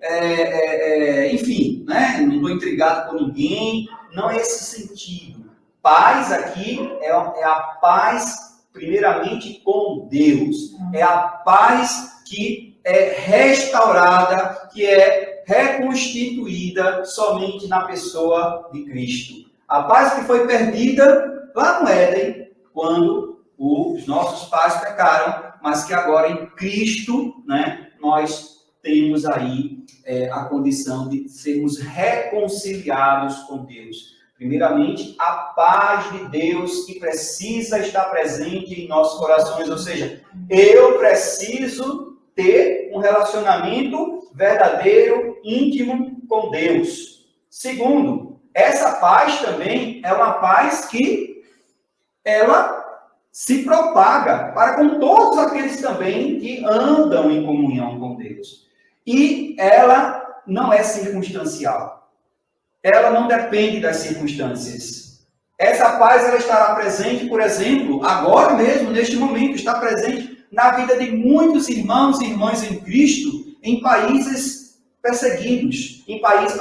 enfim, né? Não estou intrigado com ninguém. Não é esse sentido. Paz aqui é a paz, primeiramente, com Deus. É a paz que é restaurada, que é reconstituída somente na pessoa de Cristo. A paz que foi perdida lá no Éden, quando os nossos pais pecaram, mas que agora em Cristo, né, nós temos aí a condição de sermos reconciliados com Deus. Primeiramente, a paz de Deus que precisa estar presente em nossos corações, ou seja, eu preciso ter um relacionamento verdadeiro, íntimo com Deus. Segundo, essa paz também é uma paz que ela se propaga para com todos aqueles também que andam em comunhão com Deus. E ela não é circunstancial. Ela não depende das circunstâncias. Essa paz ela estará presente, por exemplo, agora mesmo, neste momento, está presente na vida de muitos irmãos e irmãs em Cristo em países perseguidos, em países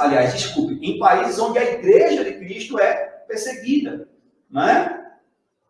onde a igreja de Cristo é perseguida, né?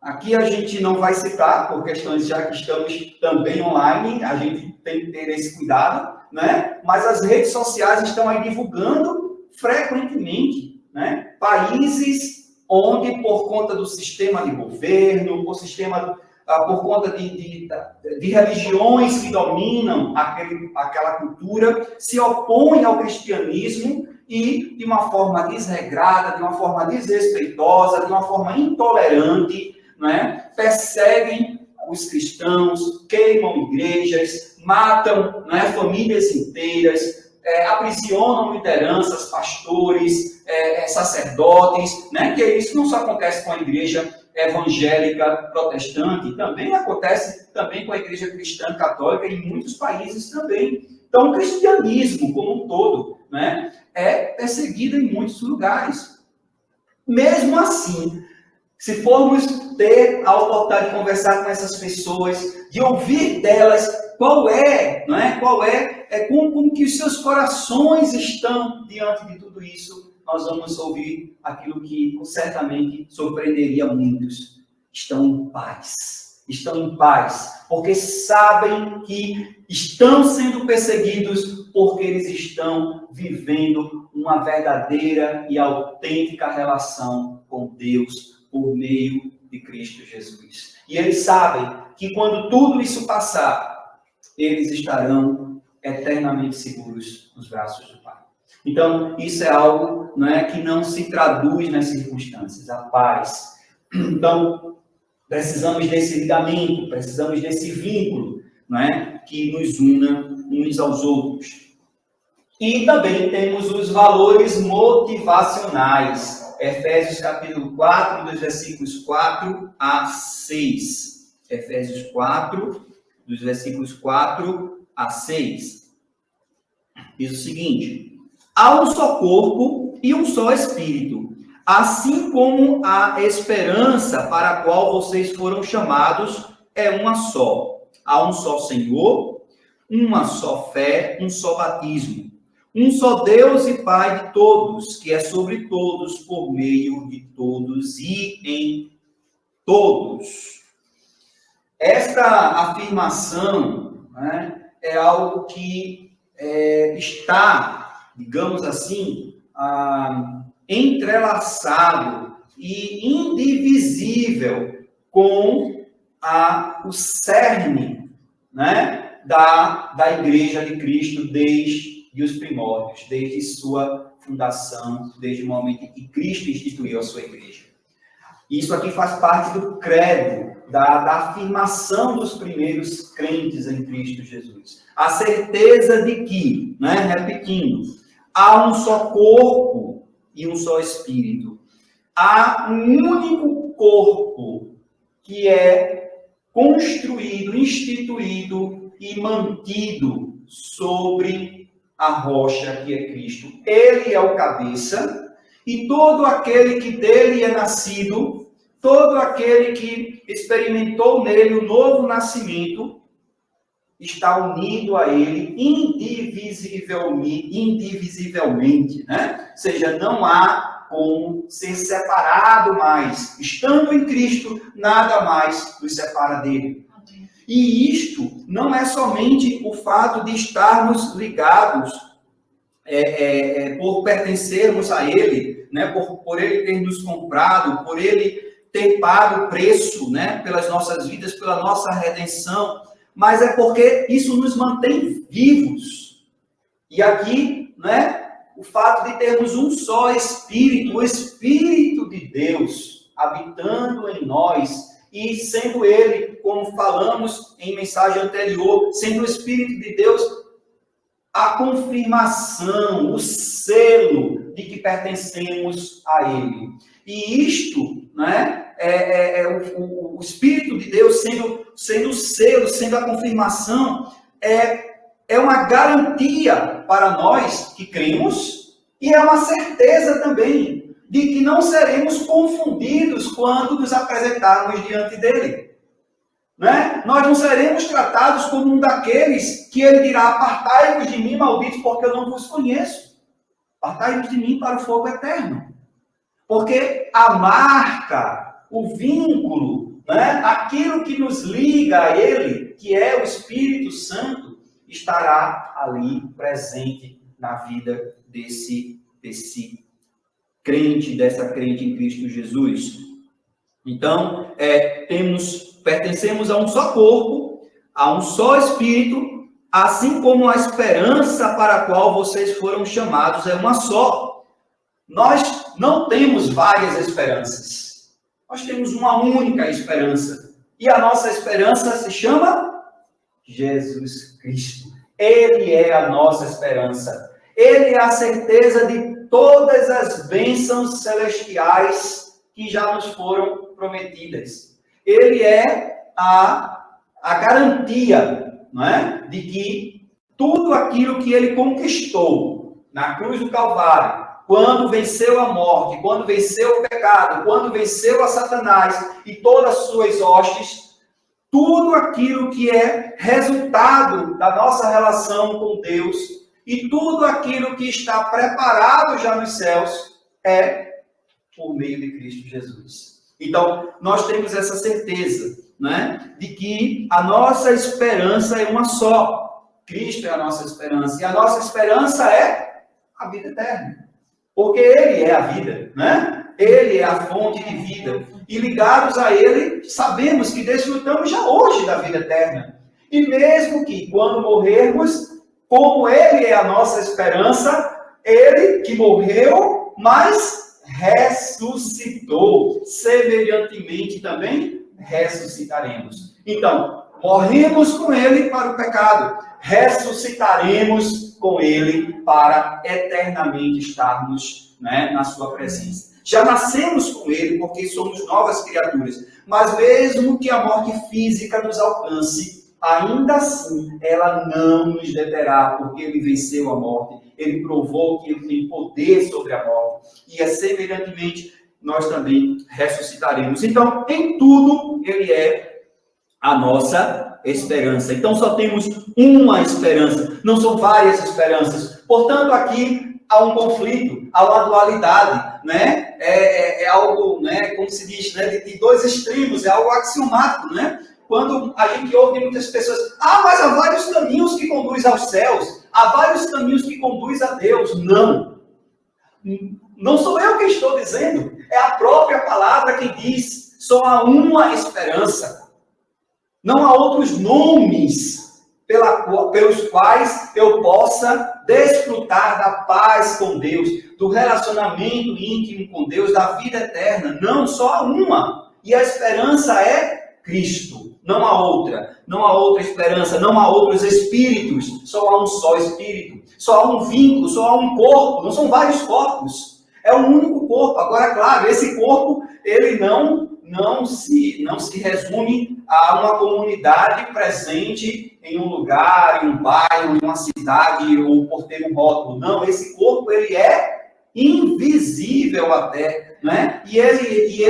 Aqui a gente não vai citar, por questões já que estamos também online, a gente tem que ter esse cuidado, né? Mas as redes sociais estão aí divulgando frequentemente, né? Países onde, por conta do sistema de governo, por sistema por conta de religiões que dominam aquela cultura, se opõem ao cristianismo e, de uma forma desregrada, de uma forma desrespeitosa, de uma forma intolerante, né, perseguem os cristãos, queimam igrejas, matam, né, famílias inteiras, aprisionam lideranças, pastores, sacerdotes, né, que isso não só acontece com a igreja evangélica protestante, também acontece também com a igreja cristã católica em muitos países também. Então, o cristianismo como um todo, né, é perseguido em muitos lugares. Mesmo assim, se formos ter a oportunidade de conversar com essas pessoas, de ouvir delas como que os seus corações estão diante de tudo isso, nós vamos ouvir aquilo que certamente surpreenderia muitos. Estão em paz. Estão em paz, porque sabem que estão sendo perseguidos, porque eles estão vivendo uma verdadeira e autêntica relação com Deus por meio de Cristo Jesus. E eles sabem que quando tudo isso passar, eles estarão eternamente seguros nos braços do Pai. Então, isso é algo, né, que não se traduz nas circunstâncias, a paz. Então, precisamos desse ligamento, precisamos desse vínculo, né, que nos una uns aos outros. E também temos os valores motivacionais. Efésios capítulo 4, dos versículos 4 a 6. Efésios 4, dos versículos 4 a 6. Diz o seguinte: há um só corpo e um só espírito, assim como a esperança para a qual vocês foram chamados é uma só. Há um só Senhor, uma só fé, um só batismo. Um só Deus e Pai de todos, que é sobre todos, por meio de todos e em todos. Esta afirmação, né, é algo que está, digamos assim, entrelaçado e indivisível com o cerne, né, da Igreja de Cristo desde os primórdios, desde sua fundação, desde o momento em que Cristo instituiu a sua igreja. Isso aqui faz parte do credo, da afirmação dos primeiros crentes em Cristo Jesus. A certeza de que, né, repetindo, há um só corpo e um só espírito. Há um único corpo que é construído, instituído e mantido sobre a rocha que é Cristo. Ele é o cabeça, e todo aquele que dele é nascido, todo aquele que experimentou nele o novo nascimento, está unido a ele indivisivelmente, né? Ou seja, não há como ser separado mais. Estando em Cristo, nada mais nos separa dele. E isto não é somente o fato de estarmos ligados por pertencermos a Ele, né, por Ele ter nos comprado, por Ele ter pago o preço, né, pelas nossas vidas, pela nossa redenção, mas é porque isso nos mantém vivos. E aqui, né, o fato de termos um só Espírito, o Espírito de Deus habitando em nós, e sendo Ele, como falamos em mensagem anterior, sendo o Espírito de Deus a confirmação, o selo de que pertencemos a Ele. E isto, né, o Espírito de Deus sendo o selo, sendo a confirmação, é uma garantia para nós que cremos, e é uma certeza também de que não seremos confundidos quando nos apresentarmos diante dele. Né? Nós não seremos tratados como um daqueles que ele dirá: apartai-vos de mim, malditos, porque eu não vos conheço. Apartai-vos de mim para o fogo eterno. Porque a marca, o vínculo, né? Aquilo que nos liga a ele, que é o Espírito Santo, estará ali presente na vida desse crente, dessa crente em Cristo Jesus. Então, temos pertencemos a um só corpo, a um só Espírito, assim como a esperança para a qual vocês foram chamados é uma só. Nós não temos várias esperanças. Nós temos uma única esperança. E a nossa esperança se chama Jesus Cristo. Ele é a nossa esperança. Ele é a certeza de todas as bênçãos celestiais que já nos foram prometidas. Ele é a garantia, não é? De que tudo aquilo que ele conquistou na cruz do Calvário, quando venceu a morte, quando venceu o pecado, quando venceu a Satanás e todas as suas hostes, tudo aquilo que é resultado da nossa relação com Deus e tudo aquilo que está preparado já nos céus é por meio de Cristo Jesus. Então, nós temos essa certeza, né, de que a nossa esperança é uma só. Cristo é a nossa esperança. E a nossa esperança é a vida eterna. Porque Ele é a vida, né? Ele é a fonte de vida. E ligados a Ele, sabemos que desfrutamos já hoje da vida eterna. E mesmo que quando morrermos, como Ele é a nossa esperança, Ele que morreu, mas ressuscitou. Semelhantemente também ressuscitaremos. Então, morremos com Ele para o pecado, ressuscitaremos com Ele para eternamente estarmos, né, na sua presença. Já nascemos com Ele porque somos novas criaturas, mas mesmo que a morte física nos alcance, ainda assim ela não nos deterá, porque Ele venceu a morte, Ele provou que Ele tem poder sobre a morte, e semelhantemente nós também ressuscitaremos. Então, em tudo, Ele é a nossa esperança. Então, só temos uma esperança, não são várias esperanças. Portanto, aqui há um conflito, há uma dualidade, né? É algo, né, como se diz, né, de dois extremos, é algo axiomático, né? Quando a gente ouve muitas pessoas, mas há vários caminhos que conduzem aos céus, há vários caminhos que conduzem a Deus. Não. Não sou eu que estou dizendo, é a própria palavra que diz, só há uma esperança. Não há outros nomes pelos quais eu possa desfrutar da paz com Deus, do relacionamento íntimo com Deus, da vida eterna. Não, só há uma. E a esperança é Cristo. Não há outra. Não há outra esperança. Não há outros espíritos. Só há um só espírito. Só há um vínculo. Só há um corpo. Não são vários corpos. É um único corpo. Agora, claro, esse corpo, ele não se resume a uma comunidade presente em um lugar, em um bairro, em uma cidade, ou por ter um rótulo. Não, esse corpo, ele é invisível até, né? E ele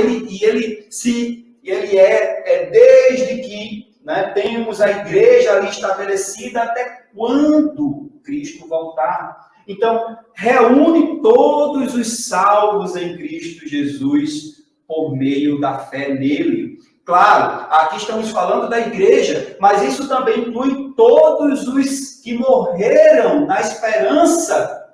é desde que, né, temos a igreja ali estabelecida até quando Cristo voltar. Então, reúne todos os salvos em Cristo Jesus por meio da fé nele. Claro, aqui estamos falando da igreja, mas isso também inclui todos os que morreram na esperança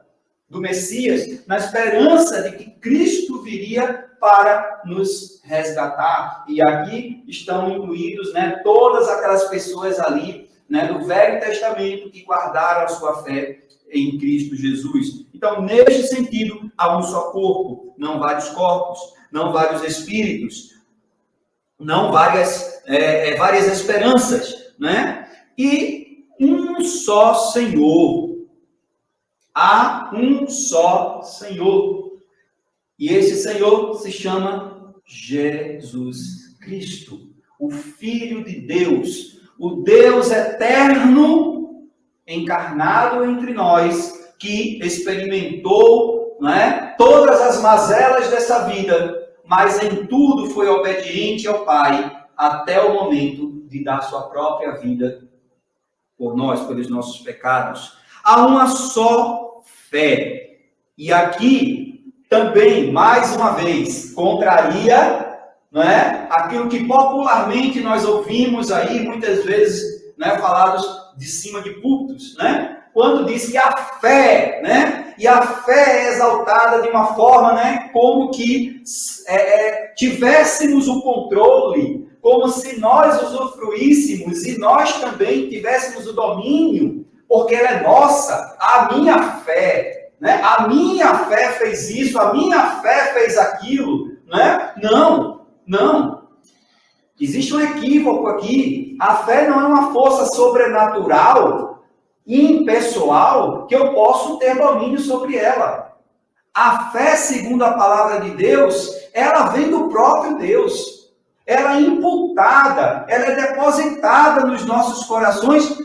do Messias, na esperança de que Cristo viria para nos resgatar. E aqui estão incluídos, né, todas aquelas pessoas ali, né, do Velho Testamento que guardaram a sua fé em Cristo Jesus. Então, neste sentido, há um só corpo, não vários corpos, não vários espíritos, não várias esperanças, né? E um só Senhor. Há um só Senhor. E esse Senhor se chama Jesus Cristo, o Filho de Deus, o Deus eterno encarnado entre nós, que experimentou, né, todas as mazelas dessa vida, mas em tudo foi obediente ao Pai, até o momento de dar sua própria vida por nós, pelos nossos pecados. Há uma só fé. E aqui também, mais uma vez, contraria, não é, aquilo que popularmente nós ouvimos aí, muitas vezes, né, falados de cima de púlpitos, né? Quando diz que a fé, né? E a fé é exaltada de uma forma, né, como que tivéssemos o controle como se nós usufruíssemos e nós também tivéssemos o domínio, porque ela é nossa, a minha fé, né? A minha fé fez isso, a minha fé fez aquilo, né? Não, não. Existe um equívoco aqui. A fé não é uma força sobrenatural, impessoal, que eu posso ter domínio sobre ela. A fé, segundo a palavra de Deus, ela vem do próprio Deus. Ela é imputada, ela é depositada nos nossos corações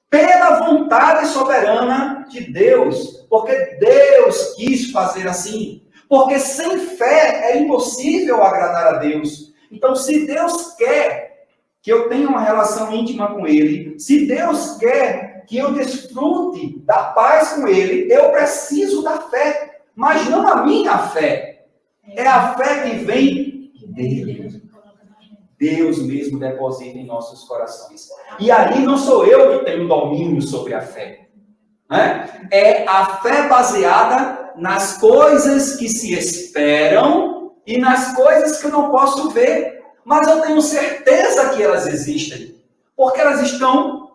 pela vontade soberana de Deus. Porque Deus quis fazer assim. Porque sem fé é impossível agradar a Deus. Então, se Deus quer que eu tenha uma relação íntima com Ele, se Deus quer que eu desfrute da paz com Ele, eu preciso da fé. Mas não a minha fé. É a fé que vem dele. Deus mesmo deposita em nossos corações. E aí não sou eu que tenho domínio sobre a fé. Né? É a fé baseada nas coisas que se esperam e nas coisas que eu não posso ver. Mas eu tenho certeza que elas existem. Porque elas estão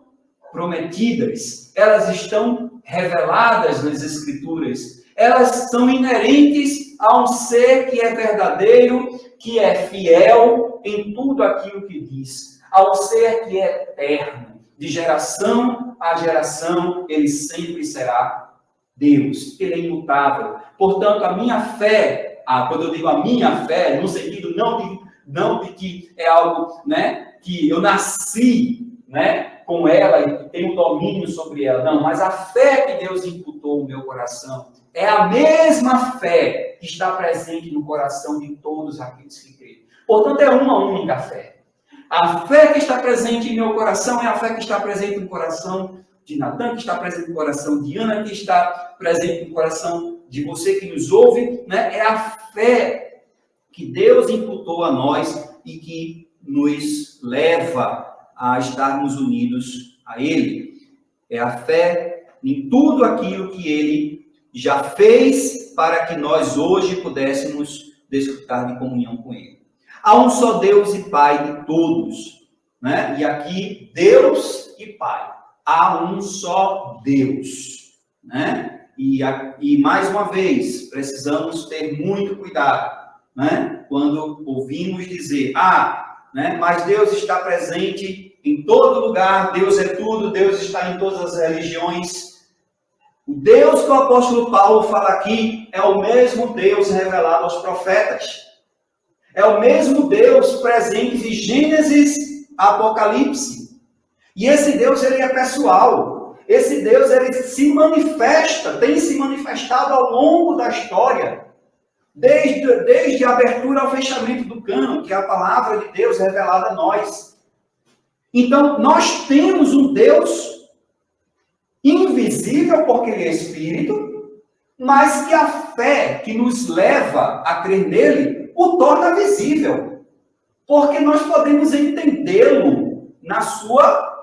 prometidas. Elas estão reveladas nas Escrituras. Elas são inerentes a um ser que é verdadeiro, que é fiel em tudo aquilo que diz. A um ser que é eterno, de geração a geração, ele sempre será Deus. Ele é imutável. Portanto, a minha fé, quando eu digo a minha fé, no sentido não de que é algo, né, que eu nasci, né, com ela e tenho domínio sobre ela. Não, mas a fé que Deus imputou no meu coração é a mesma fé que está presente no coração de todos aqueles que creem. Portanto, é uma única fé. A fé que está presente em meu coração é a fé que está presente no coração de Natan, que está presente no coração de Ana, que está presente no coração de você que nos ouve, né? É a fé que Deus imputou a nós e que nos leva a estarmos unidos a Ele. É a fé em tudo aquilo que Ele já fez para que nós hoje pudéssemos desfrutar de comunhão com Ele. Há um só Deus e Pai de todos, né? E aqui, Deus e Pai. Há um só Deus, né? E mais uma vez, precisamos ter muito cuidado, né? Quando ouvimos dizer, né? Mas Deus está presente em todo lugar, Deus é tudo, Deus está em todas as religiões. O Deus que o apóstolo Paulo fala aqui é o mesmo Deus revelado aos profetas. É o mesmo Deus presente de Gênesis a Apocalipse. E esse Deus, ele é pessoal. Esse Deus, ele se manifesta, tem se manifestado ao longo da história. Desde a abertura ao fechamento do cânon, que é a palavra de Deus revelada a nós. Então, nós temos um Deus invisível, porque ele é Espírito, mas que a fé que nos leva a crer nele o torna visível. Porque nós podemos entendê-lo na sua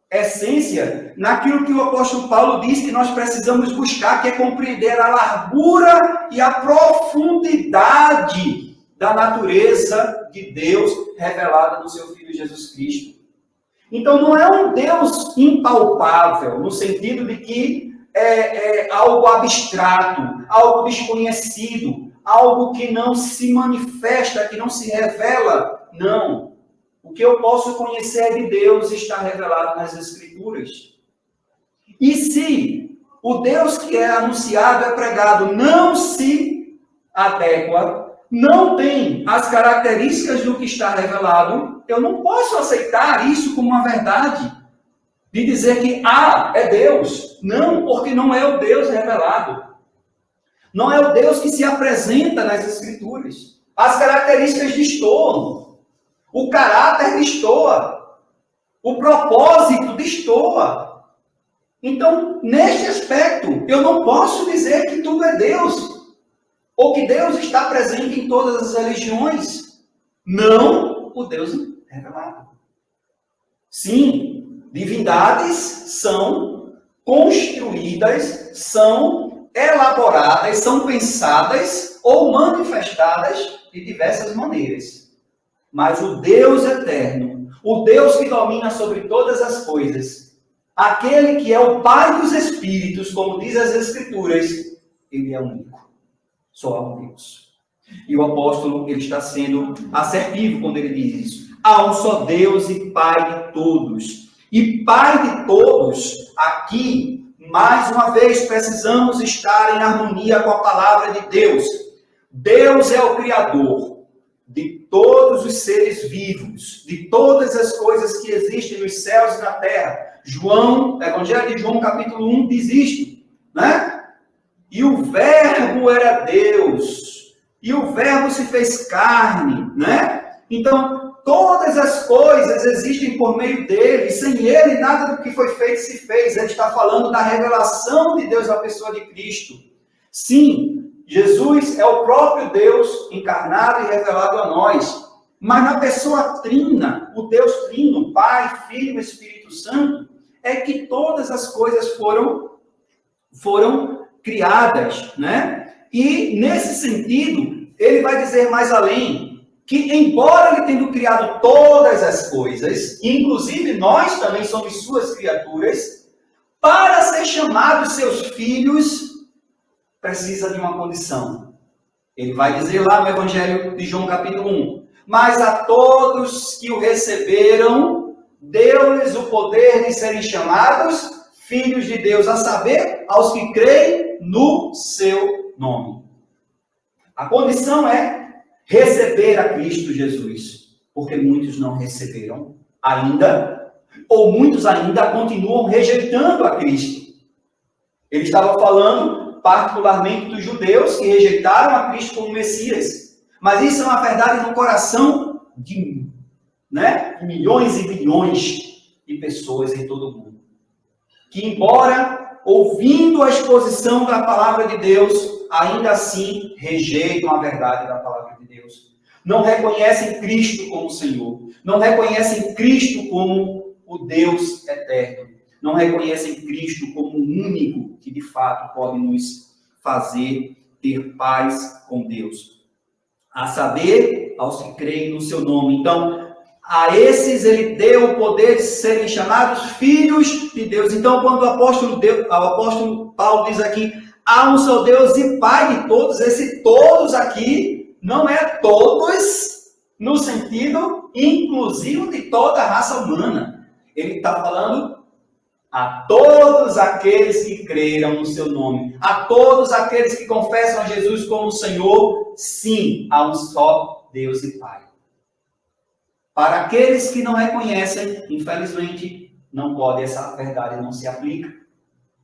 essência, naquilo que o apóstolo Paulo diz que nós precisamos buscar, que é compreender a largura e a profundidade da natureza de Deus revelada no seu Filho Jesus Cristo. Então não é um Deus impalpável, no sentido de que é algo abstrato, algo desconhecido, algo que não se manifesta, que não se revela. Não. O que eu posso conhecer de Deus está revelado nas Escrituras. E se o Deus que é anunciado, é pregado, não se adequa, não tem as características do que está revelado, eu não posso aceitar isso como uma verdade. De dizer que, é Deus. Não, porque não é o Deus revelado. Não é o Deus que se apresenta nas Escrituras. As características destoam. O caráter destoa. O propósito destoa. Então, neste aspecto, eu não posso dizer que tudo é Deus. Ou que Deus está presente em todas as religiões. Não o Deus revelado. Sim, divindades são construídas, são elaboradas, são pensadas ou manifestadas de diversas maneiras. mas o Deus eterno, o Deus que domina sobre todas as coisas, aquele que é o Pai dos Espíritos, como diz as Escrituras, ele é único. Só há um Deus. E o apóstolo, ele está sendo assertivo quando ele diz isso. Há um só Deus e Pai de todos. E Pai de todos, aqui, mais uma vez, precisamos estar em harmonia com a palavra de Deus. Deus é o Criador de todos os seres vivos, de todas as coisas que existem nos céus e na terra. Evangelho de João, capítulo 1, diz isto, né? E o Verbo era Deus, e o Verbo se fez carne, né? Então, todas as coisas existem por meio dele, e sem ele nada do que foi feito se fez. Ele está falando da revelação de Deus na pessoa de Cristo. Sim, Jesus é o próprio Deus encarnado e revelado a nós, mas na pessoa trina, o Deus trino, Pai, Filho e Espírito Santo, é que todas as coisas foram criadas, né? E nesse sentido, ele vai dizer mais além, que embora ele tendo criado todas as coisas, inclusive nós também somos suas criaturas, para ser chamados seus filhos, precisa de uma condição. Ele vai dizer lá no Evangelho de João capítulo 1, mas a todos que o receberam, deu-lhes o poder de serem chamados filhos de Deus, a saber, aos que creem no seu nome. A condição é receber a Cristo Jesus, porque muitos não receberam ainda, ou muitos ainda continuam rejeitando a Cristo. Ele estava falando particularmente dos judeus que rejeitaram a Cristo como Messias, mas isso é uma verdade no coração de milhões e bilhões de pessoas em todo o mundo, que embora ouvindo a exposição da palavra de Deus, ainda assim rejeitam a verdade da palavra de Deus. Não reconhecem Cristo como Senhor. Não reconhecem Cristo como o Deus eterno. Não reconhecem Cristo como o único que de fato pode nos fazer ter paz com Deus. A saber, aos que creem no seu nome. Então, a esses ele deu o poder de serem chamados filhos de Deus. Então, quando o apóstolo Paulo diz aqui, há um só Deus e Pai de todos, esse todos aqui não é todos no sentido inclusivo de toda a raça humana. Ele está falando a todos aqueles que creram no seu nome, a todos aqueles que confessam a Jesus como Senhor, sim, há um só Deus e Pai. Para aqueles que não reconhecem, infelizmente, não pode, essa verdade não se aplica.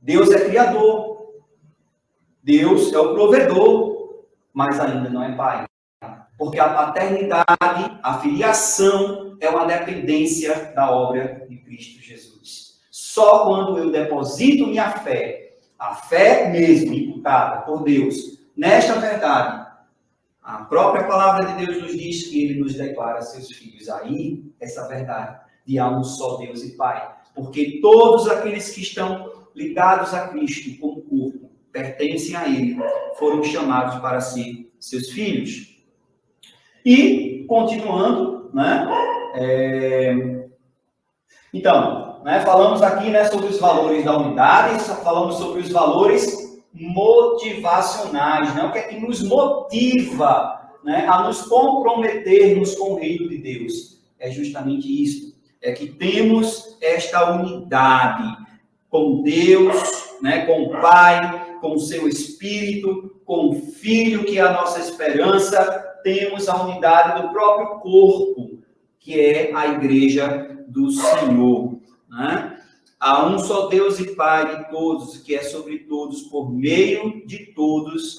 Deus é Criador, Deus é o provedor, mas ainda não é Pai. Porque a paternidade, a filiação, é uma dependência da obra de Cristo Jesus. Só quando eu deposito minha fé, a fé mesmo imputada por Deus, nesta verdade, a própria palavra de Deus nos diz que ele nos declara seus filhos. Aí, essa verdade de há um só Deus e Pai. Porque todos aqueles que estão ligados a Cristo como corpo, pertencem a ele, foram chamados para ser seus filhos. E, continuando, então, falamos aqui sobre os valores da unidade, falamos sobre os valores motivacionais, o que é que nos motiva a nos comprometermos com o reino de Deus. É justamente isso, é que temos esta unidade com Deus, com o Pai, com o seu Espírito, com o Filho, que é a nossa esperança. Temos a unidade do próprio corpo, que é a igreja do Senhor. Há um só Deus e Pai de todos, que é sobre todos, por meio de todos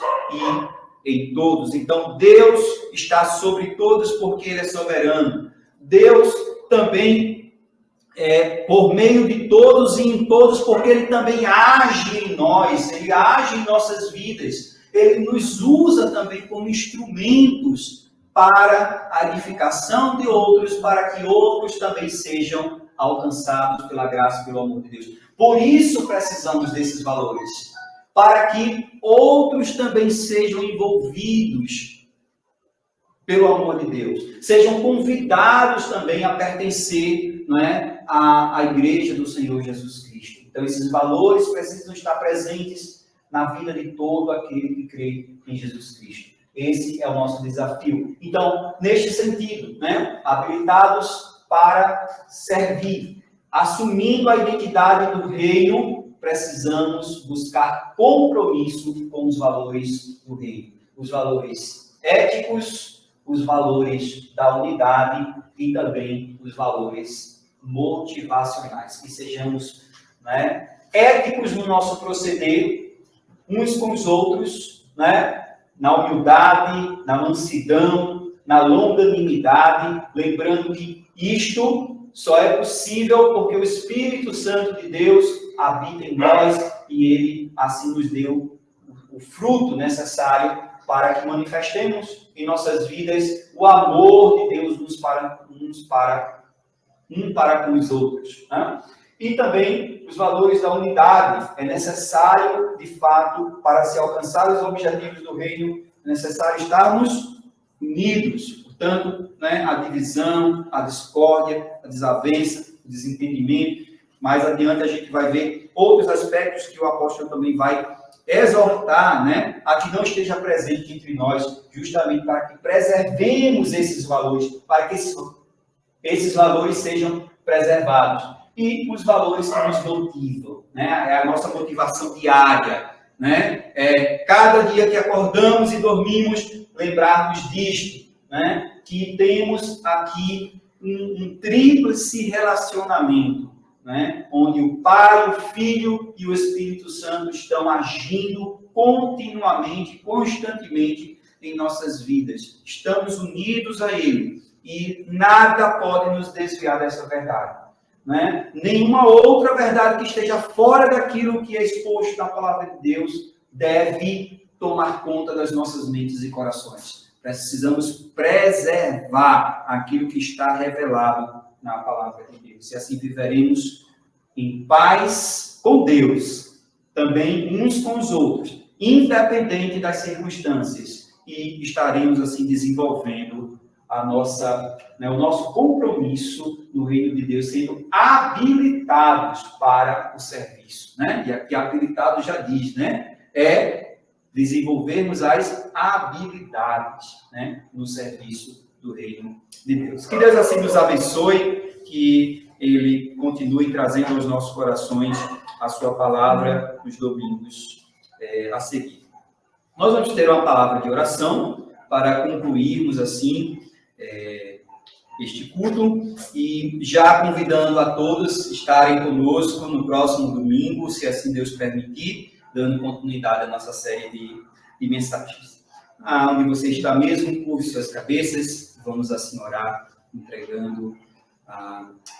e em todos. Então, Deus está sobre todos porque Ele é soberano. Deus também é por meio de todos e em todos, porque Ele também age em nós, Ele age em nossas vidas. Ele nos usa também como instrumentos para a edificação de outros, para que outros também sejam alcançados pela graça e pelo amor de Deus. Por isso precisamos desses valores, para que outros também sejam envolvidos pelo amor de Deus. Sejam convidados também a pertencer, não é, à igreja do Senhor Jesus Cristo. Então, esses valores precisam estar presentes na vida de todo aquele que crê em Jesus Cristo. Esse é o nosso desafio. Então, neste sentido, né, habilitados para servir, assumindo a identidade do reino, precisamos buscar compromisso com os valores do reino. Os valores éticos, os valores da unidade e também os valores motivacionais. Que sejamos, né, éticos no nosso proceder, uns com os outros, né, na humildade, na mansidão, na longanimidade, lembrando que isto só é possível porque o Espírito Santo de Deus habita em nós e Ele assim nos deu o fruto necessário para que manifestemos em nossas vidas o amor de Deus uns para com os outros, né? E também os valores da unidade. É necessário, de fato, para se alcançar os objetivos do reino, é necessário estarmos unidos. Portanto, né, a divisão, a discórdia, a desavença, o desentendimento. Mais adiante a gente vai ver outros aspectos que o apóstolo também vai exortar, né, a que não esteja presente entre nós, justamente para que preservemos esses valores, para que esses valores sejam preservados. E os valores que nos motivam, né? É a nossa motivação diária, né? Cada dia que acordamos e dormimos, lembrarmos disto, né? Que temos aqui um tríplice relacionamento, né? Onde o Pai, o Filho e o Espírito Santo estão agindo continuamente, constantemente em nossas vidas. Estamos unidos a Ele e nada pode nos desviar dessa verdade. Né? Nenhuma outra verdade que esteja fora daquilo que é exposto na palavra de Deus deve tomar conta das nossas mentes e corações. Precisamos preservar aquilo que está revelado na palavra de Deus. E assim viveremos em paz com Deus, também uns com os outros, independente das circunstâncias. E estaremos assim desenvolvendo o nosso compromisso no reino de Deus, sendo habilitados para o serviço, né? E aqui habilitado já diz, né? É desenvolvermos as habilidades, né, no serviço do reino de Deus. Que Deus assim nos abençoe, que Ele continue trazendo aos nossos corações a sua palavra nos domingos a seguir. Nós vamos ter uma palavra de oração para concluirmos assim este culto e já convidando a todos estarem conosco no próximo domingo, se assim Deus permitir, dando continuidade à nossa série de mensagens. Onde você está mesmo, curve suas cabeças, vamos assim orar, entregando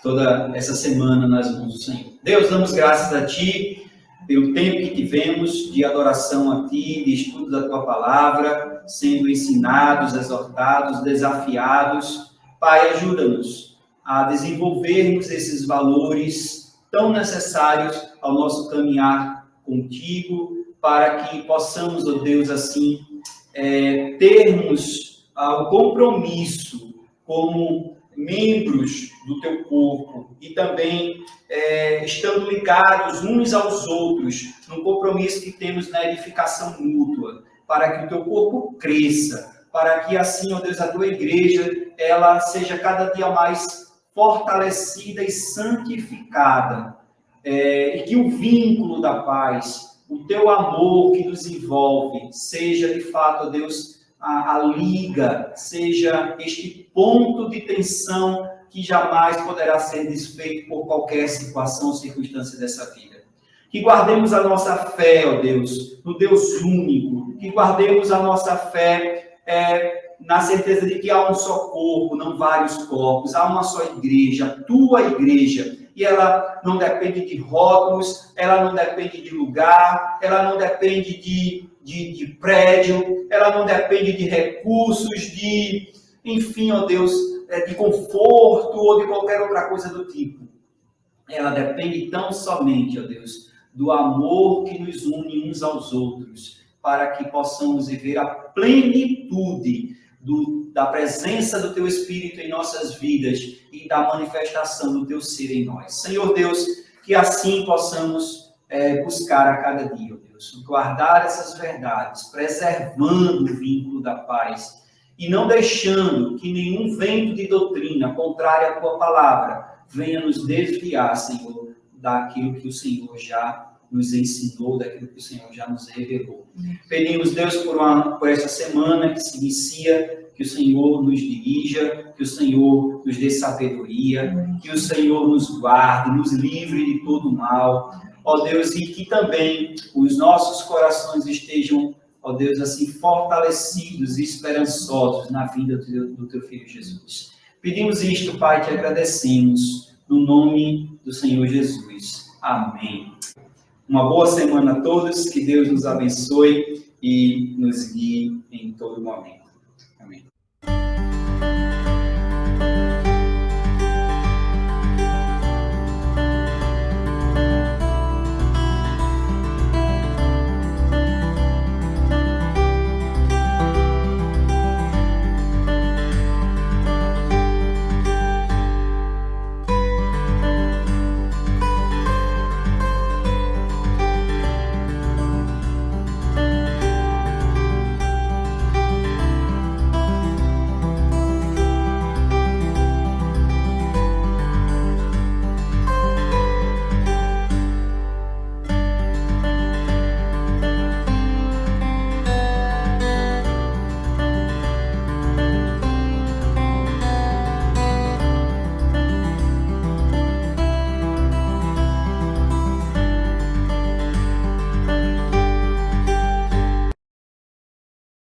toda essa semana nas mãos do Senhor. Deus, damos graças a Ti pelo tempo que tivemos de adoração a Ti, de estudo da Tua Palavra, sendo ensinados, exortados, desafiados. Pai, ajuda-nos a desenvolvermos esses valores tão necessários ao nosso caminhar contigo, para que possamos, ó Deus, assim, termos o compromisso como membros do teu corpo e também estando ligados uns aos outros, no compromisso que temos na edificação mútua, para que o teu corpo cresça, para que assim, ó Deus, a tua igreja, ela seja cada dia mais fortalecida e santificada, e que o vínculo da paz, o teu amor que nos envolve, seja de fato, ó Deus, a liga, seja este ponto de tensão que jamais poderá ser desfeito por qualquer situação ou circunstância dessa vida. Que guardemos a nossa fé, ó Deus, no Deus único, que guardemos a nossa fé na certeza de que há um só corpo, não vários corpos, há uma só igreja, a tua igreja, e ela não depende de rótulos, ela não depende de lugar, ela não depende de prédio, ela não depende de recursos, enfim, ó Deus, de conforto ou de qualquer outra coisa do tipo. Ela depende tão somente, ó Deus, do amor que nos une uns aos outros, para que possamos viver a plenitude da presença do Teu Espírito em nossas vidas e da manifestação do Teu ser em nós. Senhor Deus, que assim possamos buscar a cada dia, ó Deus, guardar essas verdades, preservando o vínculo da paz e não deixando que nenhum vento de doutrina contrária à Tua palavra venha nos desviar, Senhor, daquilo que o Senhor já nos ensinou, daquilo que o Senhor já nos revelou. Pedimos, Deus, por essa semana que se inicia, que o Senhor nos dirija, que o Senhor nos dê sabedoria, que o Senhor nos guarde, nos livre de todo mal, ó Deus, e que também os nossos corações estejam, ó Deus, assim, fortalecidos e esperançosos na vida do Teu Filho Jesus. Pedimos isto, Pai, te agradecemos, no nome do Senhor Jesus. Amém. Uma boa semana a todos, que Deus nos abençoe e nos guie em todo momento. Amém.